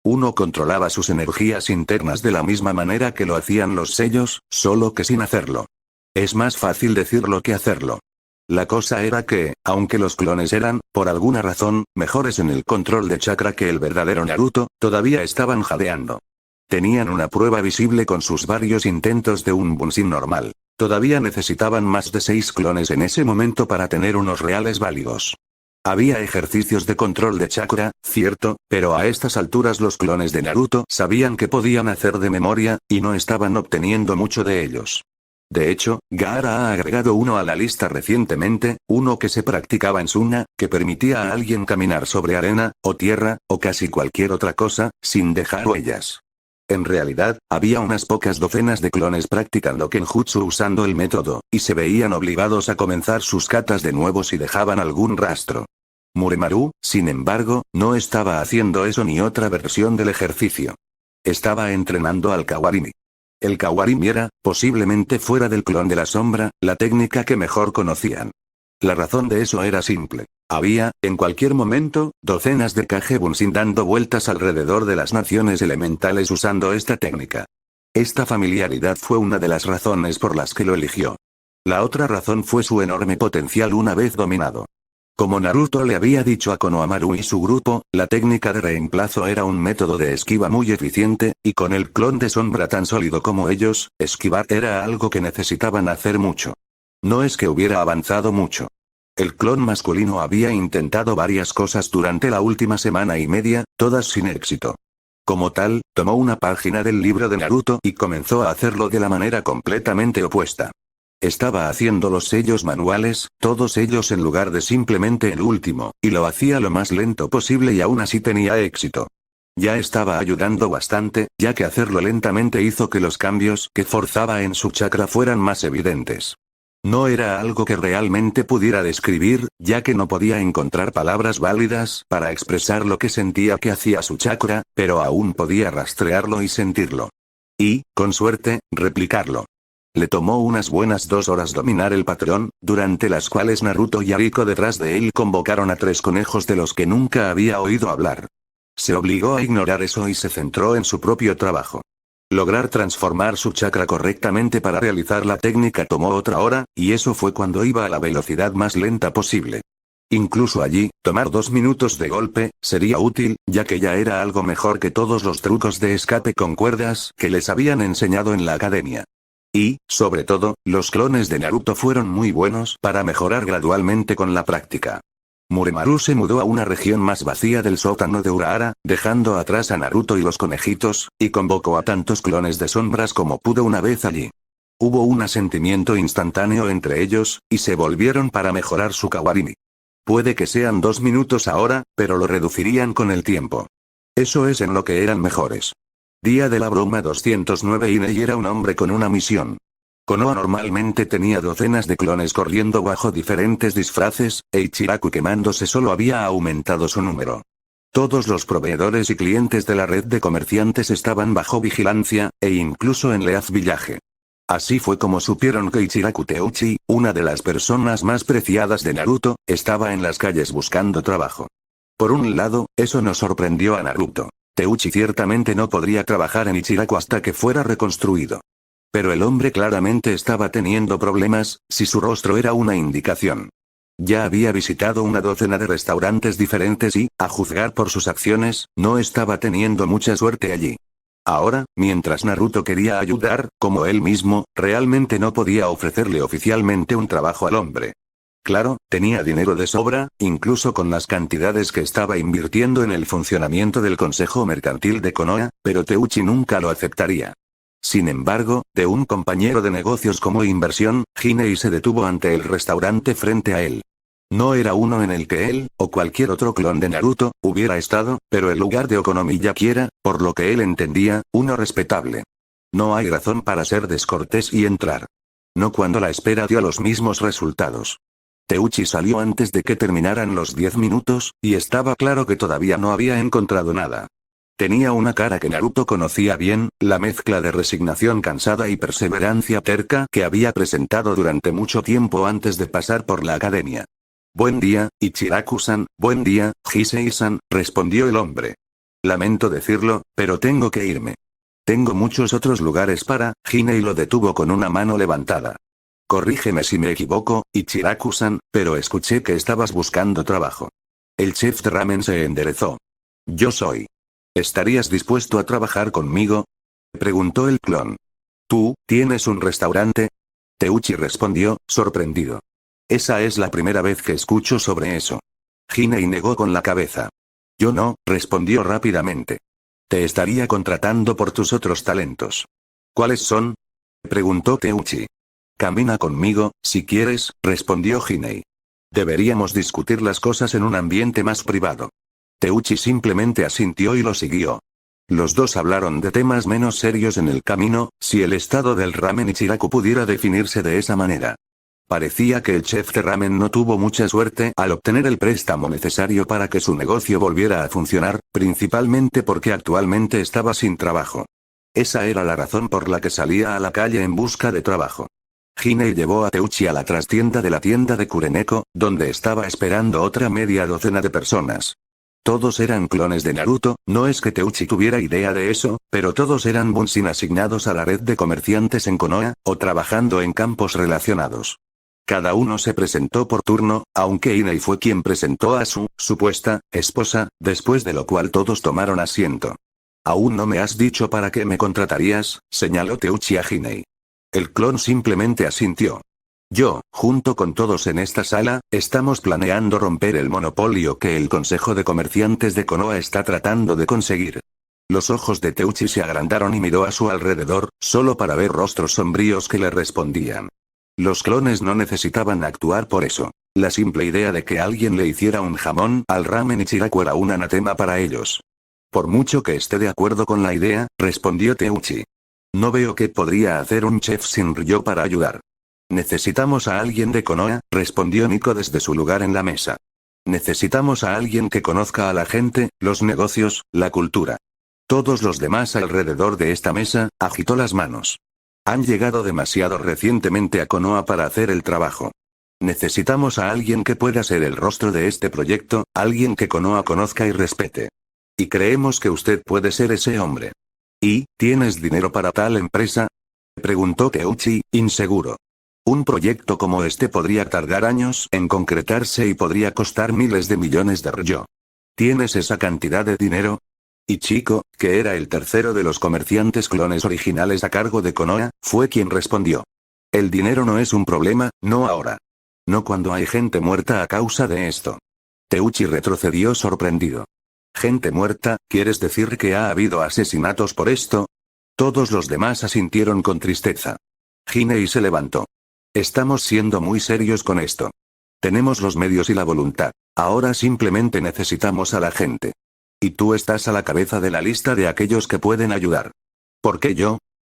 Uno controlaba sus energías internas de la misma manera que lo hacían los sellos, solo que sin hacerlo. Es más fácil decirlo que hacerlo. La cosa era que, aunque los clones eran, por alguna razón, mejores en el control de chakra que el verdadero Naruto, todavía estaban jadeando. Tenían una prueba visible con sus varios intentos de un Bunshin normal. Todavía necesitaban más de 6 clones en ese momento para tener unos reales válidos. Había ejercicios de control de chakra, cierto, pero a estas alturas los clones de Naruto sabían que podían hacer de memoria, y no estaban obteniendo mucho de ellos. De hecho, Gaara ha agregado uno a la lista recientemente, uno que se practicaba en Suna, que permitía a alguien caminar sobre arena, o tierra, o casi cualquier otra cosa, sin dejar huellas. En realidad, había unas pocas docenas de clones practicando Kenjutsu usando el método, y se veían obligados a comenzar sus katas de nuevo si dejaban algún rastro. Muremaru, sin embargo, no estaba haciendo eso ni otra versión del ejercicio. Estaba entrenando al Kawarimi. El Kawarimi era, posiblemente fuera del clon de la sombra, la técnica que mejor conocían. La razón de eso era simple. Había, en cualquier momento, docenas de Kagebunsin dando vueltas alrededor de las naciones elementales usando esta técnica. Esta familiaridad fue una de las razones por las que lo eligió. La otra razón fue su enorme potencial una vez dominado. Como Naruto le había dicho a Konohamaru y su grupo, la técnica de reemplazo era un método de esquiva muy eficiente, y con el clon de sombra tan sólido como ellos, esquivar era algo que necesitaban hacer mucho. No es que hubiera avanzado mucho. El clon masculino había intentado varias cosas durante la última semana y media, todas sin éxito. Como tal, tomó una página del libro de Naruto y comenzó a hacerlo de la manera completamente opuesta. Estaba haciendo los sellos manuales, todos ellos en lugar de simplemente el último, y lo hacía lo más lento posible y aún así tenía éxito. Ya estaba ayudando bastante, ya que hacerlo lentamente hizo que los cambios que forzaba en su chakra fueran más evidentes. No era algo que realmente pudiera describir, ya que no podía encontrar palabras válidas para expresar lo que sentía que hacía su chakra, pero aún podía rastrearlo y sentirlo. Y, con suerte, replicarlo. Le tomó unas buenas 2 horas dominar el patrón, durante las cuales Naruto y Ariko detrás de él convocaron a 3 conejos de los que nunca había oído hablar. Se obligó a ignorar eso y se centró en su propio trabajo. Lograr transformar su chakra correctamente para realizar la técnica tomó otra hora, y eso fue cuando iba a la velocidad más lenta posible. Incluso allí, tomar 2 minutos de golpe, sería útil, ya que ya era algo mejor que todos los trucos de escape con cuerdas que les habían enseñado en la academia. Y, sobre todo, los clones de Naruto fueron muy buenos para mejorar gradualmente con la práctica. Muremaru se mudó a una región más vacía del sótano de Urahara, dejando atrás a Naruto y los conejitos, y convocó a tantos clones de sombras como pudo una vez allí. Hubo un asentimiento instantáneo entre ellos, y se volvieron para mejorar su kawarimi. Puede que sean 2 minutos ahora, pero lo reducirían con el tiempo. Eso es en lo que eran mejores. Día de la broma 209. Inei era un hombre con una misión. Konoha normalmente tenía docenas de clones corriendo bajo diferentes disfraces, e Ichiraku quemándose solo había aumentado su número. Todos los proveedores y clientes de la red de comerciantes estaban bajo vigilancia, e incluso en Leaf Village. Así fue como supieron que Ichiraku Teuchi, una de las personas más preciadas de Naruto, estaba en las calles buscando trabajo. Por un lado, eso no sorprendió a Naruto. Teuchi ciertamente no podría trabajar en Ichiraku hasta que fuera reconstruido. Pero el hombre claramente estaba teniendo problemas, si su rostro era una indicación. Ya había visitado una docena de restaurantes diferentes y, a juzgar por sus acciones, no estaba teniendo mucha suerte allí. Ahora, mientras Naruto quería ayudar, como él mismo, realmente no podía ofrecerle oficialmente un trabajo al hombre. Claro, tenía dinero de sobra, incluso con las cantidades que estaba invirtiendo en el funcionamiento del Consejo Mercantil de Konoha, pero Teuchi nunca lo aceptaría. Sin embargo, de un compañero de negocios como inversión, Hinei se detuvo ante el restaurante frente a él. No era uno en el que él, o cualquier otro clon de Naruto, hubiera estado, pero el lugar de Okonomiyaki era, por lo que él entendía, uno respetable. No hay razón para ser descortés y entrar. No cuando la espera dio los mismos resultados. Teuchi salió antes de que terminaran los 10 minutos, y estaba claro que todavía no había encontrado nada. Tenía una cara que Naruto conocía bien, la mezcla de resignación cansada y perseverancia terca que había presentado durante mucho tiempo antes de pasar por la academia. Buen día, Ichiraku-san, buen día, Hisei-san, respondió el hombre. Lamento decirlo, pero tengo que irme. Tengo muchos otros lugares para, Hinei lo detuvo con una mano levantada. Corrígeme si me equivoco, Ichiraku-san, pero escuché que estabas buscando trabajo. El chef de ramen se enderezó. Yo soy. ¿Estarías dispuesto a trabajar conmigo? Preguntó el clon. ¿Tú, tienes un restaurante? Teuchi respondió, sorprendido. Esa es la primera vez que escucho sobre eso. Hinei negó con la cabeza. Yo no, respondió rápidamente. Te estaría contratando por tus otros talentos. ¿Cuáles son? Preguntó Teuchi. Camina conmigo, si quieres, respondió Hinei. Deberíamos discutir las cosas en un ambiente más privado. Teuchi simplemente asintió y lo siguió. Los dos hablaron de temas menos serios en el camino, si el estado del ramen Ichiraku pudiera definirse de esa manera. Parecía que el chef de ramen no tuvo mucha suerte al obtener el préstamo necesario para que su negocio volviera a funcionar, principalmente porque actualmente estaba sin trabajo. Esa era la razón por la que salía a la calle en busca de trabajo. Hinei llevó a Teuchi a la trastienda de la tienda de Kureneko, donde estaba esperando otra media docena de personas. Todos eran clones de Naruto, no es que Teuchi tuviera idea de eso, pero todos eran Bunshin asignados a la red de comerciantes en Konoha, o trabajando en campos relacionados. Cada uno se presentó por turno, aunque Hinei fue quien presentó a su supuesta esposa, después de lo cual todos tomaron asiento. «Aún no me has dicho para qué me contratarías», señaló Teuchi a Hinei. El clon simplemente asintió. Yo, junto con todos en esta sala, estamos planeando romper el monopolio que el Consejo de Comerciantes de Konoha está tratando de conseguir. Los ojos de Teuchi se agrandaron y miró a su alrededor, solo para ver rostros sombríos que le respondían. Los clones no necesitaban actuar por eso. La simple idea de que alguien le hiciera un jamón al ramen Ichiraku era un anatema para ellos. Por mucho que esté de acuerdo con la idea, respondió Teuchi. No veo qué podría hacer un chef sin Ryo para ayudar. Necesitamos a alguien de Konoha, respondió Nico desde su lugar en la mesa. Necesitamos a alguien que conozca a la gente, los negocios, la cultura. Todos los demás alrededor de esta mesa, agitó las manos. Han llegado demasiado recientemente a Konoha para hacer el trabajo. Necesitamos a alguien que pueda ser el rostro de este proyecto, alguien que Konoha conozca y respete. Y creemos que usted puede ser ese hombre. ¿Y, tienes dinero para tal empresa?, preguntó Teuchi, inseguro. Un proyecto como este podría tardar años en concretarse y podría costar miles de millones de ryo. ¿Tienes esa cantidad de dinero? Ichiko, que era el tercero de los comerciantes clones originales a cargo de Konoha, fue quien respondió. El dinero no es un problema, no ahora. No cuando hay gente muerta a causa de esto. Teuchi retrocedió sorprendido. ¿Gente muerta? ¿Quieres decir que ha habido asesinatos por esto? Todos los demás asintieron con tristeza. Hinei se levantó. Estamos siendo muy serios con esto. Tenemos los medios y la voluntad. Ahora simplemente necesitamos a la gente. Y tú estás a la cabeza de la lista de aquellos que pueden ayudar. ¿Por qué yo?,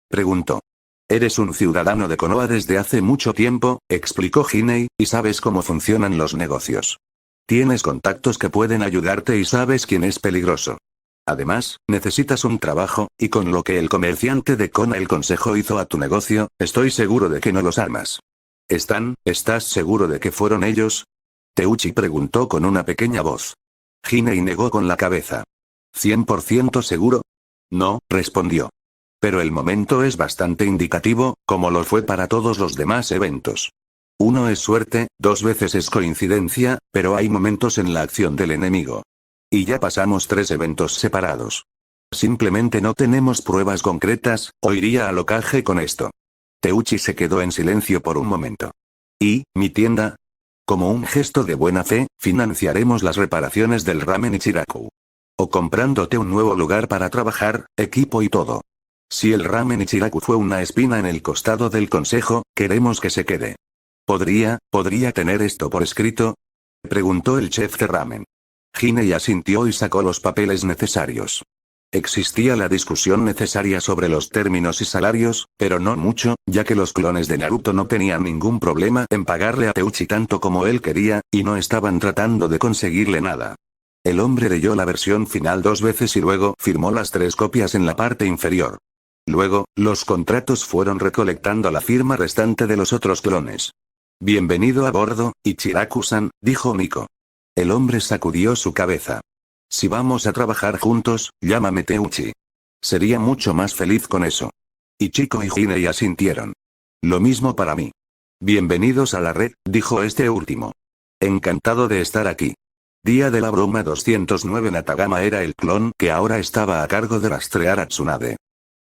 preguntó. Eres un ciudadano de Konoha desde hace mucho tiempo, explicó Hinei, y sabes cómo funcionan los negocios. Tienes contactos que pueden ayudarte y sabes quién es peligroso. Además, necesitas un trabajo, y con lo que el comerciante de Konoha el consejo hizo a tu negocio, estoy seguro de que no los amas. ¿Estás seguro de que fueron ellos?, Teuchi preguntó con una pequeña voz. Hinei negó con la cabeza. ¿100% seguro? No, respondió. Pero el momento es bastante indicativo, como lo fue para todos los demás eventos. Uno es suerte, 2 veces es coincidencia, pero hay momentos en la acción del enemigo. Y ya pasamos 3 eventos separados. Simplemente no tenemos pruebas concretas, o iría al ocaje con esto. Teuchi se quedó en silencio por un momento. ¿Y, mi tienda? Como un gesto de buena fe, financiaremos las reparaciones del ramen Ichiraku. O comprándote un nuevo lugar para trabajar, equipo y todo. Si el ramen Ichiraku fue una espina en el costado del consejo, queremos que se quede. ¿Podría tener esto por escrito?, preguntó el chef de ramen. Hinei asintió y sacó los papeles necesarios. Existía la discusión necesaria sobre los términos y salarios, pero no mucho, ya que los clones de Naruto no tenían ningún problema en pagarle a Teuchi tanto como él quería, y no estaban tratando de conseguirle nada. El hombre leyó la versión final 2 veces y luego firmó las 3 copias en la parte inferior. Luego, los contratos fueron recolectando la firma restante de los otros clones. Bienvenido a bordo, Ichiraku-san, dijo Nico. El hombre sacudió su cabeza. Si vamos a trabajar juntos, llámame Teuchi. Sería mucho más feliz con eso. Ichiko y Hinei asintieron. Lo mismo para mí. Bienvenidos a la red, dijo este último. Encantado de estar aquí. Día de la broma 209. Natagama era el clon que ahora estaba a cargo de rastrear a Tsunade.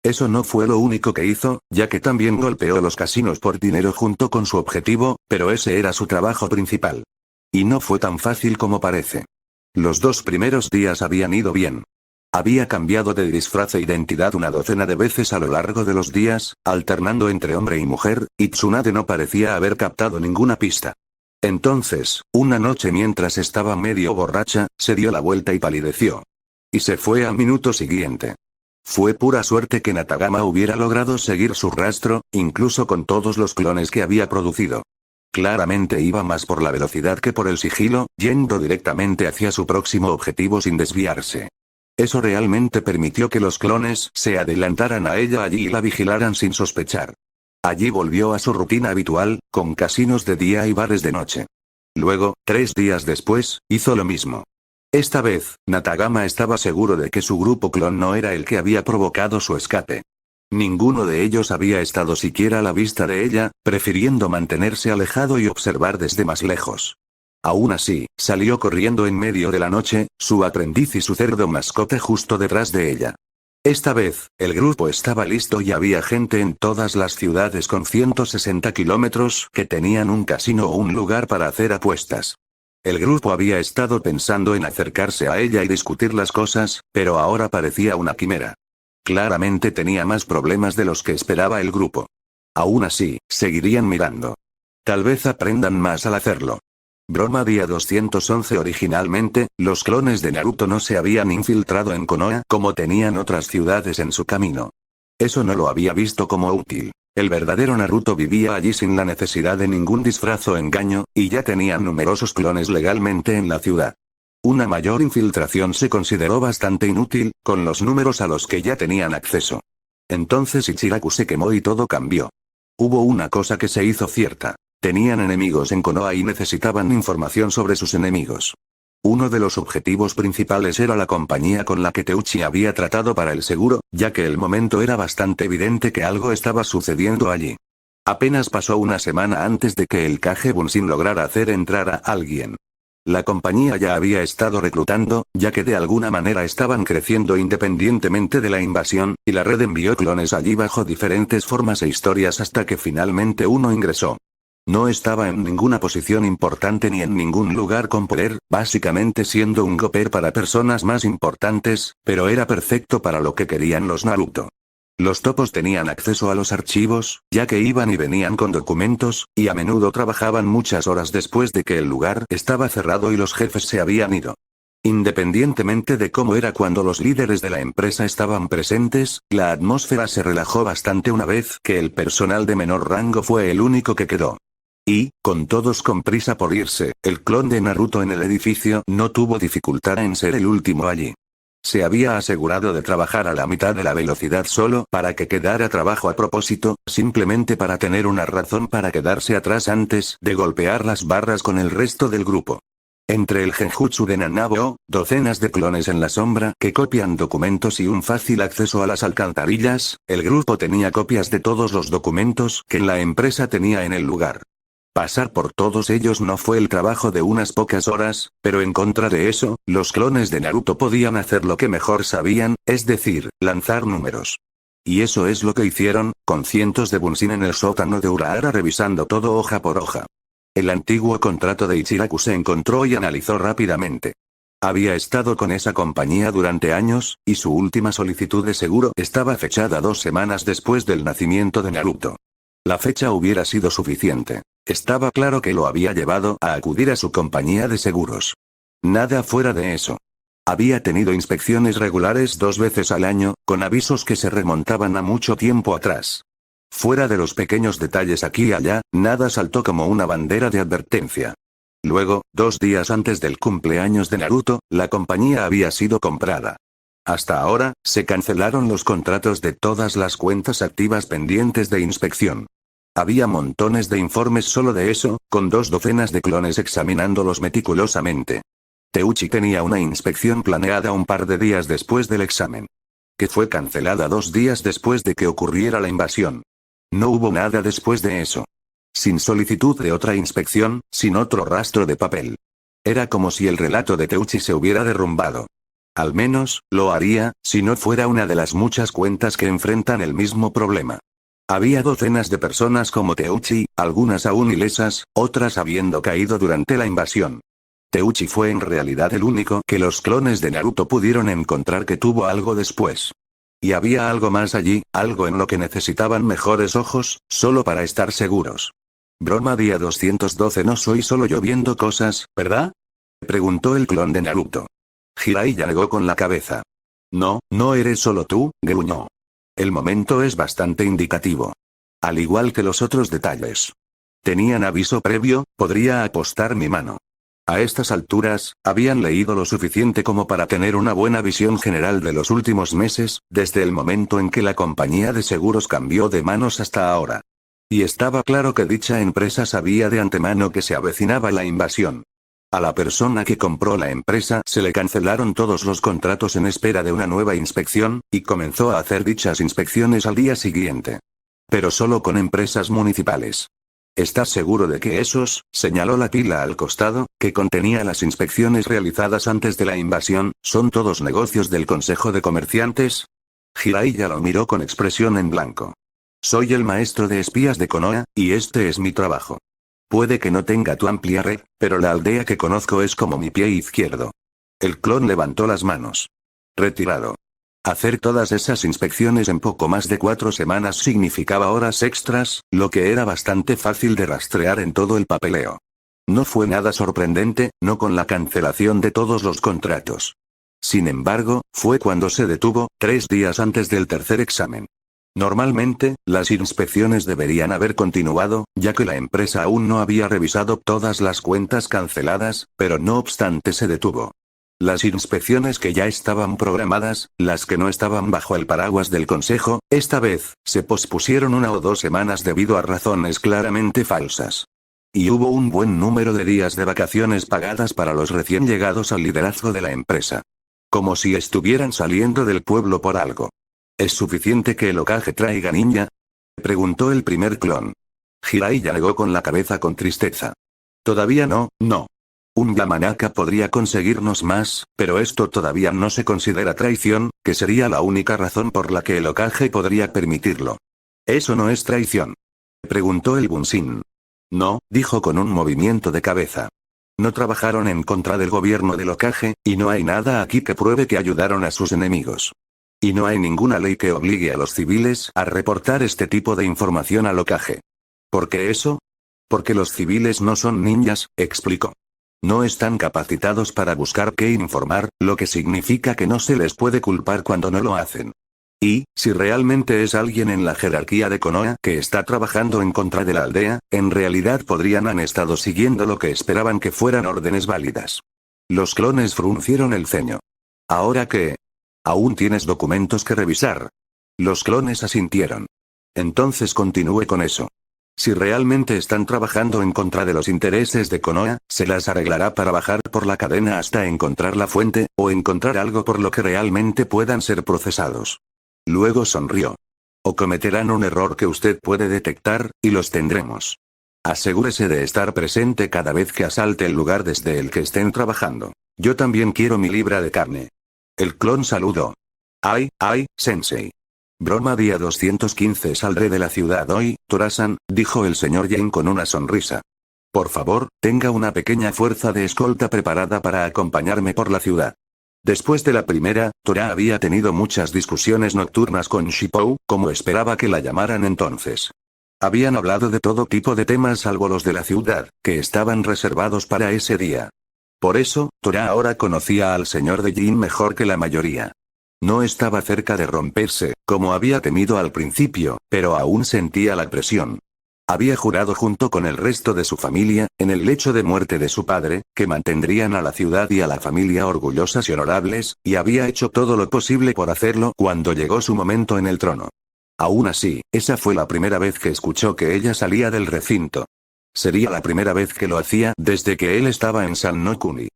Eso no fue lo único que hizo, ya que también golpeó los casinos por dinero junto con su objetivo, pero ese era su trabajo principal. Y no fue tan fácil como parece. Los 2 primeros días habían ido bien. Había cambiado de disfraz e identidad una docena de veces a lo largo de los días, alternando entre hombre y mujer, y Tsunade no parecía haber captado ninguna pista. Entonces, una noche mientras estaba medio borracha, se dio la vuelta y palideció. Y se fue al minuto siguiente. Fue pura suerte que Natagama hubiera logrado seguir su rastro, incluso con todos los clones que había producido. Claramente iba más por la velocidad que por el sigilo, yendo directamente hacia su próximo objetivo sin desviarse. Eso realmente permitió que los clones se adelantaran a ella allí y la vigilaran sin sospechar. Allí volvió a su rutina habitual, con casinos de día y bares de noche. Luego, 3 días después, hizo lo mismo. Esta vez, Natagama estaba seguro de que su grupo clon no era el que había provocado su escape. Ninguno de ellos había estado siquiera a la vista de ella, prefiriendo mantenerse alejado y observar desde más lejos. Aún así, salió corriendo en medio de la noche, su aprendiz y su cerdo mascota justo detrás de ella. Esta vez, el grupo estaba listo y había gente en todas las ciudades con 160 kilómetros que tenían un casino o un lugar para hacer apuestas. El grupo había estado pensando en acercarse a ella y discutir las cosas, pero ahora parecía una quimera. Claramente tenía más problemas de los que esperaba el grupo. Aún así, seguirían mirando. Tal vez aprendan más al hacerlo. Broma día 211. Originalmente, los clones de Naruto no se habían infiltrado en Konoha como tenían otras ciudades en su camino. Eso no lo había visto como útil. El verdadero Naruto vivía allí sin la necesidad de ningún disfraz o engaño, y ya tenían numerosos clones legalmente en la ciudad. Una mayor infiltración se consideró bastante inútil, con los números a los que ya tenían acceso. Entonces Ichiraku se quemó y todo cambió. Hubo una cosa que se hizo cierta. Tenían enemigos en Konoha y necesitaban información sobre sus enemigos. Uno de los objetivos principales era la compañía con la que Teuchi había tratado para el seguro, ya que el momento era bastante evidente que algo estaba sucediendo allí. Apenas pasó una semana antes de que el Kage Bunshin lograra hacer entrar a alguien. La compañía ya había estado reclutando, ya que de alguna manera estaban creciendo independientemente de la invasión, y la red envió clones allí bajo diferentes formas e historias hasta que finalmente uno ingresó. No estaba en ninguna posición importante ni en ningún lugar con poder, básicamente siendo un gopher para personas más importantes, pero era perfecto para lo que querían los Naruto. Los topos tenían acceso a los archivos, ya que iban y venían con documentos, y a menudo trabajaban muchas horas después de que el lugar estaba cerrado y los jefes se habían ido. Independientemente de cómo era cuando los líderes de la empresa estaban presentes, la atmósfera se relajó bastante una vez que el personal de menor rango fue el único que quedó. Y, con todos con prisa por irse, el clon de Naruto en el edificio no tuvo dificultad en ser el último allí. Se había asegurado de trabajar a la mitad de la velocidad solo para que quedara trabajo a propósito, simplemente para tener una razón para quedarse atrás antes de golpear las barras con el resto del grupo. Entre el genjutsu de Nanabo, docenas de clones en la sombra que copian documentos y un fácil acceso a las alcantarillas, el grupo tenía copias de todos los documentos que la empresa tenía en el lugar. Pasar por todos ellos no fue el trabajo de unas pocas horas, pero en contra de eso, los clones de Naruto podían hacer lo que mejor sabían, es decir, lanzar números. Y eso es lo que hicieron, con cientos de Bunshin en el sótano de Urahara revisando todo hoja por hoja. El antiguo contrato de Ichiraku se encontró y analizó rápidamente. Había estado con esa compañía durante años, y su última solicitud de seguro estaba fechada 2 semanas después del nacimiento de Naruto. La fecha hubiera sido suficiente. Estaba claro que lo había llevado a acudir a su compañía de seguros. Nada fuera de eso. Había tenido inspecciones regulares 2 veces al año, con avisos que se remontaban a mucho tiempo atrás. Fuera de los pequeños detalles aquí y allá, nada saltó como una bandera de advertencia. Luego, 2 días antes del cumpleaños de Naruto, la compañía había sido comprada. Hasta ahora, se cancelaron los contratos de todas las cuentas activas pendientes de inspección. Había montones de informes solo de eso, con 2 docenas de clones examinándolos meticulosamente. Teuchi tenía una inspección planeada un par de días después del examen. Que fue cancelada 2 días después de que ocurriera la invasión. No hubo nada después de eso. Sin solicitud de otra inspección, sin otro rastro de papel. Era como si el relato de Teuchi se hubiera derrumbado. Al menos, lo haría, si no fuera una de las muchas cuentas que enfrentan el mismo problema. Había docenas de personas como Teuchi, algunas aún ilesas, otras habiendo caído durante la invasión. Teuchi fue en realidad el único que los clones de Naruto pudieron encontrar que tuvo algo después. Y había algo más allí, algo en lo que necesitaban mejores ojos, solo para estar seguros. Broma día 212. No soy solo yo viendo cosas, ¿verdad? Preguntó el clon de Naruto. Jiraiya negó con la cabeza. No, no eres solo tú, gruñó. El momento es bastante indicativo. Al igual que los otros detalles. Tenían aviso previo, podría apostar mi mano. A estas alturas, habían leído lo suficiente como para tener una buena visión general de los últimos meses, desde el momento en que la compañía de seguros cambió de manos hasta ahora. Y estaba claro que dicha empresa sabía de antemano que se avecinaba la invasión. A la persona que compró la empresa se le cancelaron todos los contratos en espera de una nueva inspección, y comenzó a hacer dichas inspecciones al día siguiente. Pero solo con empresas municipales. ¿Estás seguro de que esos, señaló la pila al costado, que contenía las inspecciones realizadas antes de la invasión, son todos negocios del Consejo de Comerciantes? Jiraiya lo miró con expresión en blanco. Soy el maestro de espías de Konoha, y este es mi trabajo. Puede que no tenga tu amplia red, pero la aldea que conozco es como mi pie izquierdo. El clon levantó las manos. Retirado. Hacer todas esas inspecciones en poco más de 4 semanas significaba horas extras, lo que era bastante fácil de rastrear en todo el papeleo. No fue nada sorprendente, no con la cancelación de todos los contratos. Sin embargo, fue cuando se detuvo, 3 días antes del tercer examen. Normalmente, las inspecciones deberían haber continuado, ya que la empresa aún no había revisado todas las cuentas canceladas, pero no obstante se detuvo. Las inspecciones que ya estaban programadas, las que no estaban bajo el paraguas del consejo, esta vez, se pospusieron 1 o 2 semanas debido a razones claramente falsas. Y hubo un buen número de días de vacaciones pagadas para los recién llegados al liderazgo de la empresa. Como si estuvieran saliendo del pueblo por algo. ¿Es suficiente que el Hokage traiga ninja? Preguntó el primer clon. Jiraiya negó con la cabeza con tristeza. Todavía no, no. Un Yamanaka podría conseguirnos más, pero esto todavía no se considera traición, que sería la única razón por la que el Hokage podría permitirlo. ¿Eso no es traición? Preguntó el Bunshin. No, dijo con un movimiento de cabeza. No trabajaron en contra del gobierno del Hokage, y no hay nada aquí que pruebe que ayudaron a sus enemigos. Y no hay ninguna ley que obligue a los civiles a reportar este tipo de información al Hokage. ¿Por qué eso? Porque los civiles no son ninjas, explicó. No están capacitados para buscar qué informar, lo que significa que no se les puede culpar cuando no lo hacen. Y, si realmente es alguien en la jerarquía de Konoha que está trabajando en contra de la aldea, en realidad podrían han estado siguiendo lo que esperaban que fueran órdenes válidas. Los clones fruncieron el ceño. ¿Ahora qué? ¿Aún tienes documentos que revisar? Los clones asintieron. Entonces continúe con eso. Si realmente están trabajando en contra de los intereses de Konoha, se las arreglará para bajar por la cadena hasta encontrar la fuente, o encontrar algo por lo que realmente puedan ser procesados. Luego sonrió. O cometerán un error que usted puede detectar, y los tendremos. Asegúrese de estar presente cada vez que asalte el lugar desde el que estén trabajando. Yo también quiero mi libra de carne. El clon saludó. Ay, sensei. Broma día 215 saldré de la ciudad hoy, Torasan, dijo el señor Yen con una sonrisa. Por favor, tenga una pequeña fuerza de escolta preparada para acompañarme por la ciudad. Después de la primera, Tora había tenido muchas discusiones nocturnas con Shipou, como esperaba que la llamaran entonces. Habían hablado de todo tipo de temas salvo los de la ciudad, que estaban reservados para ese día. Por eso, Tora ahora conocía al señor de Jin mejor que la mayoría. No estaba cerca de romperse, como había temido al principio, pero aún sentía la presión. Había jurado junto con el resto de su familia, en el lecho de muerte de su padre, que mantendrían a la ciudad y a la familia orgullosas y honorables, y había hecho todo lo posible por hacerlo cuando llegó su momento en el trono. Aún así, esa fue la primera vez que escuchó que ella salía del recinto. Sería la primera vez que lo hacía desde que él estaba en San no Kuni.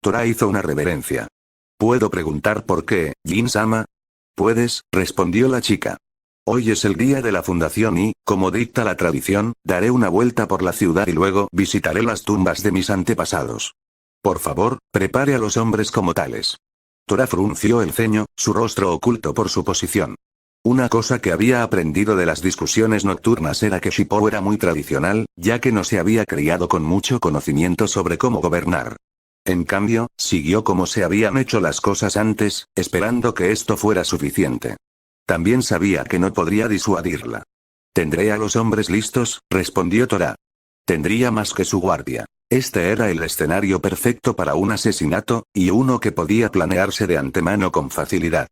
Tora hizo una reverencia. ¿Puedo preguntar por qué, Jin-sama? Puedes, respondió la chica. Hoy es el día de la fundación y, como dicta la tradición, daré una vuelta por la ciudad y luego visitaré las tumbas de mis antepasados. Por favor, prepare a los hombres como tales. Tora frunció el ceño, su rostro oculto por su posición. Una cosa que había aprendido de las discusiones nocturnas era que Shipou era muy tradicional, ya que no se había criado con mucho conocimiento sobre cómo gobernar. En cambio, siguió como se habían hecho las cosas antes, esperando que esto fuera suficiente. También sabía que no podría disuadirla. «Tendré a los hombres listos», respondió Tora. Tendría más que su guardia. Este era el escenario perfecto para un asesinato, y uno que podía planearse de antemano con facilidad.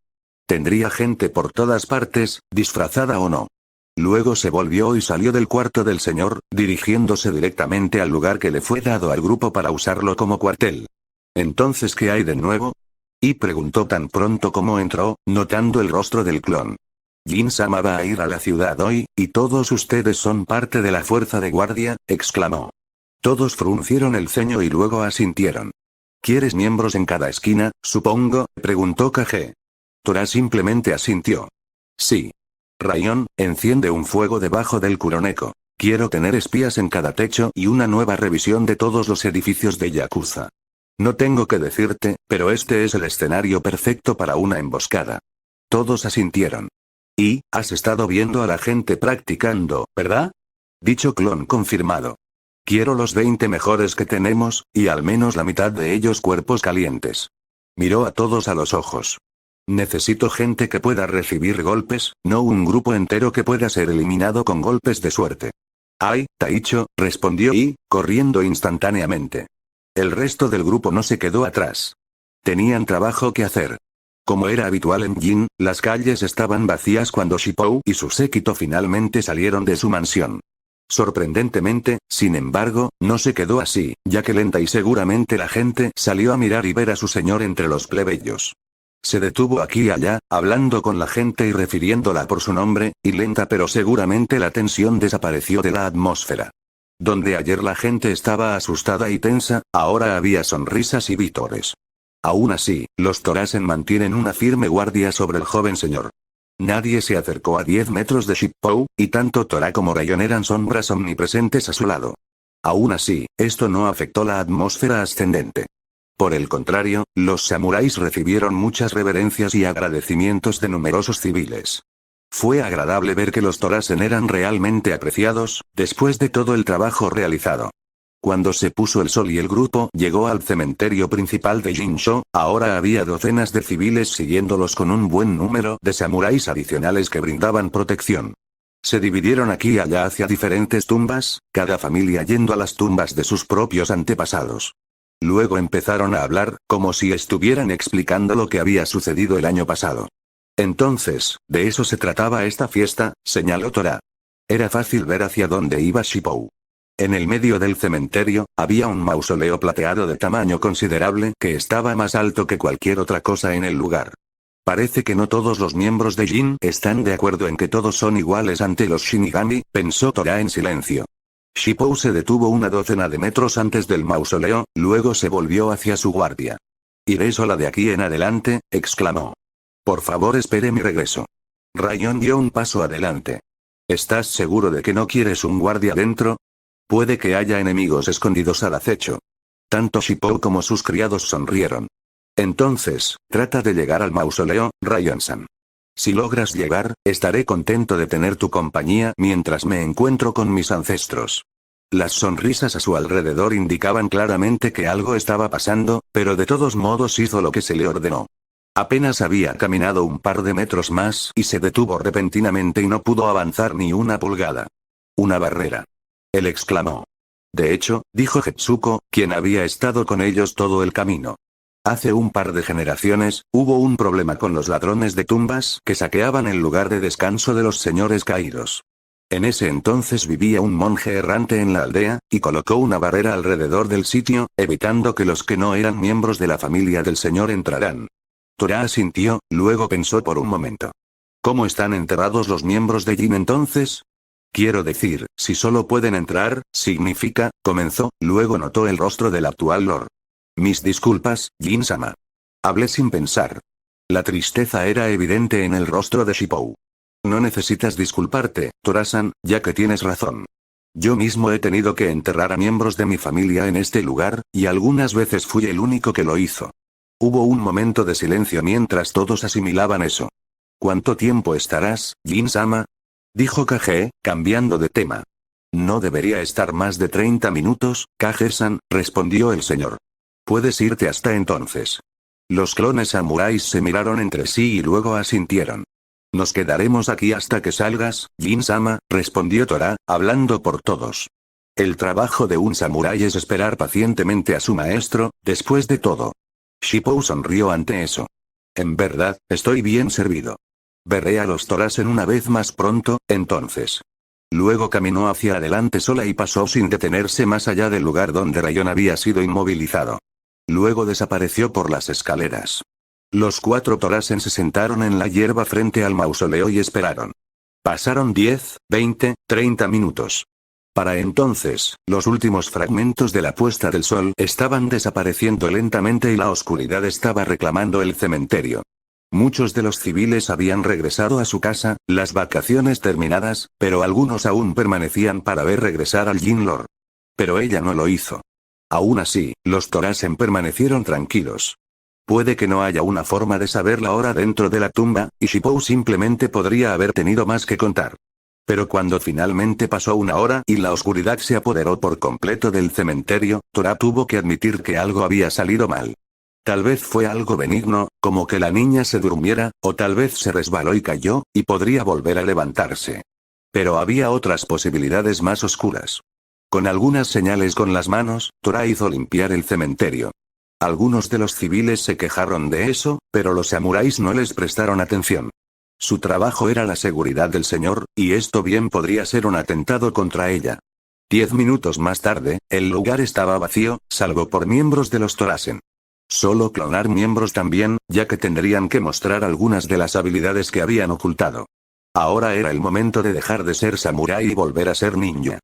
Tendría gente por todas partes, disfrazada o no. Luego se volvió y salió del cuarto del señor, dirigiéndose directamente al lugar que le fue dado al grupo para usarlo como cuartel. «¿Entonces qué hay de nuevo?» Y preguntó tan pronto como entró, notando el rostro del clon. Jin-sama va a ir a la ciudad hoy, y todos ustedes son parte de la fuerza de guardia, exclamó. Todos fruncieron el ceño y luego asintieron. ¿Quieres miembros en cada esquina, supongo?, preguntó Kage. Tora simplemente asintió. Sí. Raion, enciende un fuego debajo del Kuroneko. Quiero tener espías en cada techo y una nueva revisión de todos los edificios de Yakuza. No tengo que decirte, pero este es el escenario perfecto para una emboscada. Todos asintieron. Y, has estado viendo a la gente practicando, ¿verdad? Dicho clon confirmado. Quiero los 20 mejores que tenemos, y al menos la mitad de ellos cuerpos calientes. Miró a todos a los ojos. Necesito gente que pueda recibir golpes, no un grupo entero que pueda ser eliminado con golpes de suerte. Ay, Taicho, respondió y, corriendo instantáneamente. El resto del grupo no se quedó atrás. Tenían trabajo que hacer. Como era habitual en Jin, las calles estaban vacías cuando Shipou y su séquito finalmente salieron de su mansión. Sorprendentemente, sin embargo, no se quedó así, ya que lenta y seguramente la gente salió a mirar y ver a su señor entre los plebeyos. Se detuvo aquí y allá, hablando con la gente y refiriéndola por su nombre, y lenta pero seguramente la tensión desapareció de la atmósfera. Donde ayer la gente estaba asustada y tensa, ahora había sonrisas y vítores. Aún así, los Torasen mantienen una firme guardia sobre el joven señor. Nadie se acercó a 10 metros de Shipou, y tanto Tora como Raion eran sombras omnipresentes a su lado. Aún así, esto no afectó la atmósfera ascendente. Por el contrario, los samuráis recibieron muchas reverencias y agradecimientos de numerosos civiles. Fue agradable ver que los Torasen eran realmente apreciados, después de todo el trabajo realizado. Cuando se puso el sol y el grupo llegó al cementerio principal de Jinsho, ahora había docenas de civiles siguiéndolos con un buen número de samuráis adicionales que brindaban protección. Se dividieron aquí y allá hacia diferentes tumbas, cada familia yendo a las tumbas de sus propios antepasados. Luego empezaron a hablar, como si estuvieran explicando lo que había sucedido el año pasado. Entonces, de eso se trataba esta fiesta, señaló Tora. Era fácil ver hacia dónde iba Shipou. En el medio del cementerio, había un mausoleo plateado de tamaño considerable que estaba más alto que cualquier otra cosa en el lugar. Parece que no todos los miembros de Jin están de acuerdo en que todos son iguales ante los Shinigami, pensó Tora en silencio. Shipou se detuvo una docena de metros antes del mausoleo, luego se volvió hacia su guardia. Iré sola de aquí en adelante, exclamó. Por favor espere mi regreso. Raion dio un paso adelante. ¿Estás seguro de que no quieres un guardia dentro? Puede que haya enemigos escondidos al acecho. Tanto Shipou como sus criados sonrieron. Entonces, trata de llegar al mausoleo, Raion-san. Si logras llegar, estaré contento de tener tu compañía mientras me encuentro con mis ancestros. Las sonrisas a su alrededor indicaban claramente que algo estaba pasando, pero de todos modos hizo lo que se le ordenó. Apenas había caminado un par de metros más y se detuvo repentinamente y no pudo avanzar ni una pulgada. Una barrera. Él exclamó. De hecho, dijo Jetsuko, quien había estado con ellos todo el camino. Hace un par de generaciones, hubo un problema con los ladrones de tumbas que saqueaban el lugar de descanso de los señores caídos. En ese entonces vivía un monje errante en la aldea, y colocó una barrera alrededor del sitio, evitando que los que no eran miembros de la familia del señor entraran. Tora asintió, luego pensó por un momento. ¿Cómo están enterrados los miembros de Jin entonces? Quiero decir, si solo pueden entrar, significa, comenzó, luego notó el rostro del actual Lord. Mis disculpas, Jin-sama. Hablé sin pensar. La tristeza era evidente en el rostro de Shipou. No necesitas disculparte, Tora-san, ya que tienes razón. Yo mismo he tenido que enterrar a miembros de mi familia en este lugar, y algunas veces fui el único que lo hizo. Hubo un momento de silencio mientras todos asimilaban eso. ¿Cuánto tiempo estarás, Jin-sama? Dijo Kage, cambiando de tema. No debería estar más de 30 minutos, Kage-san, respondió el señor. Puedes irte hasta entonces. Los clones samuráis se miraron entre sí y luego asintieron. Nos quedaremos aquí hasta que salgas, Jin-sama, respondió Tora, hablando por todos. El trabajo de un samurái es esperar pacientemente a su maestro, después de todo. Shipou sonrió ante eso. En verdad, estoy bien servido. Veré a los Torasen una vez más pronto, entonces. Luego caminó hacia adelante sola y pasó sin detenerse más allá del lugar donde Raion había sido inmovilizado. Luego desapareció por las escaleras. Los 4 Torasen se sentaron en la hierba frente al mausoleo y esperaron. Pasaron 10, 20, 30 minutos. Para entonces, los últimos fragmentos de la puesta del sol estaban desapareciendo lentamente y la oscuridad estaba reclamando el cementerio. Muchos de los civiles habían regresado a su casa, las vacaciones terminadas, pero algunos aún permanecían para ver regresar al Jinlor. Pero ella no lo hizo. Aún así, los Torasen permanecieron tranquilos. Puede que no haya una forma de saber la hora dentro de la tumba, y Shipou simplemente podría haber tenido más que contar. Pero cuando finalmente pasó una hora y la oscuridad se apoderó por completo del cementerio, Torá tuvo que admitir que algo había salido mal. Tal vez fue algo benigno, como que la niña se durmiera, o tal vez se resbaló y cayó, y podría volver a levantarse. Pero había otras posibilidades más oscuras. Con algunas señales con las manos, Torá hizo limpiar el cementerio. Algunos de los civiles se quejaron de eso, pero los samuráis no les prestaron atención. Su trabajo era la seguridad del señor, y esto bien podría ser un atentado contra ella. 10 minutos más tarde, el lugar estaba vacío, salvo por miembros de los Torasen. Solo clonar miembros también, ya que tendrían que mostrar algunas de las habilidades que habían ocultado. Ahora era el momento de dejar de ser samurái y volver a ser ninja.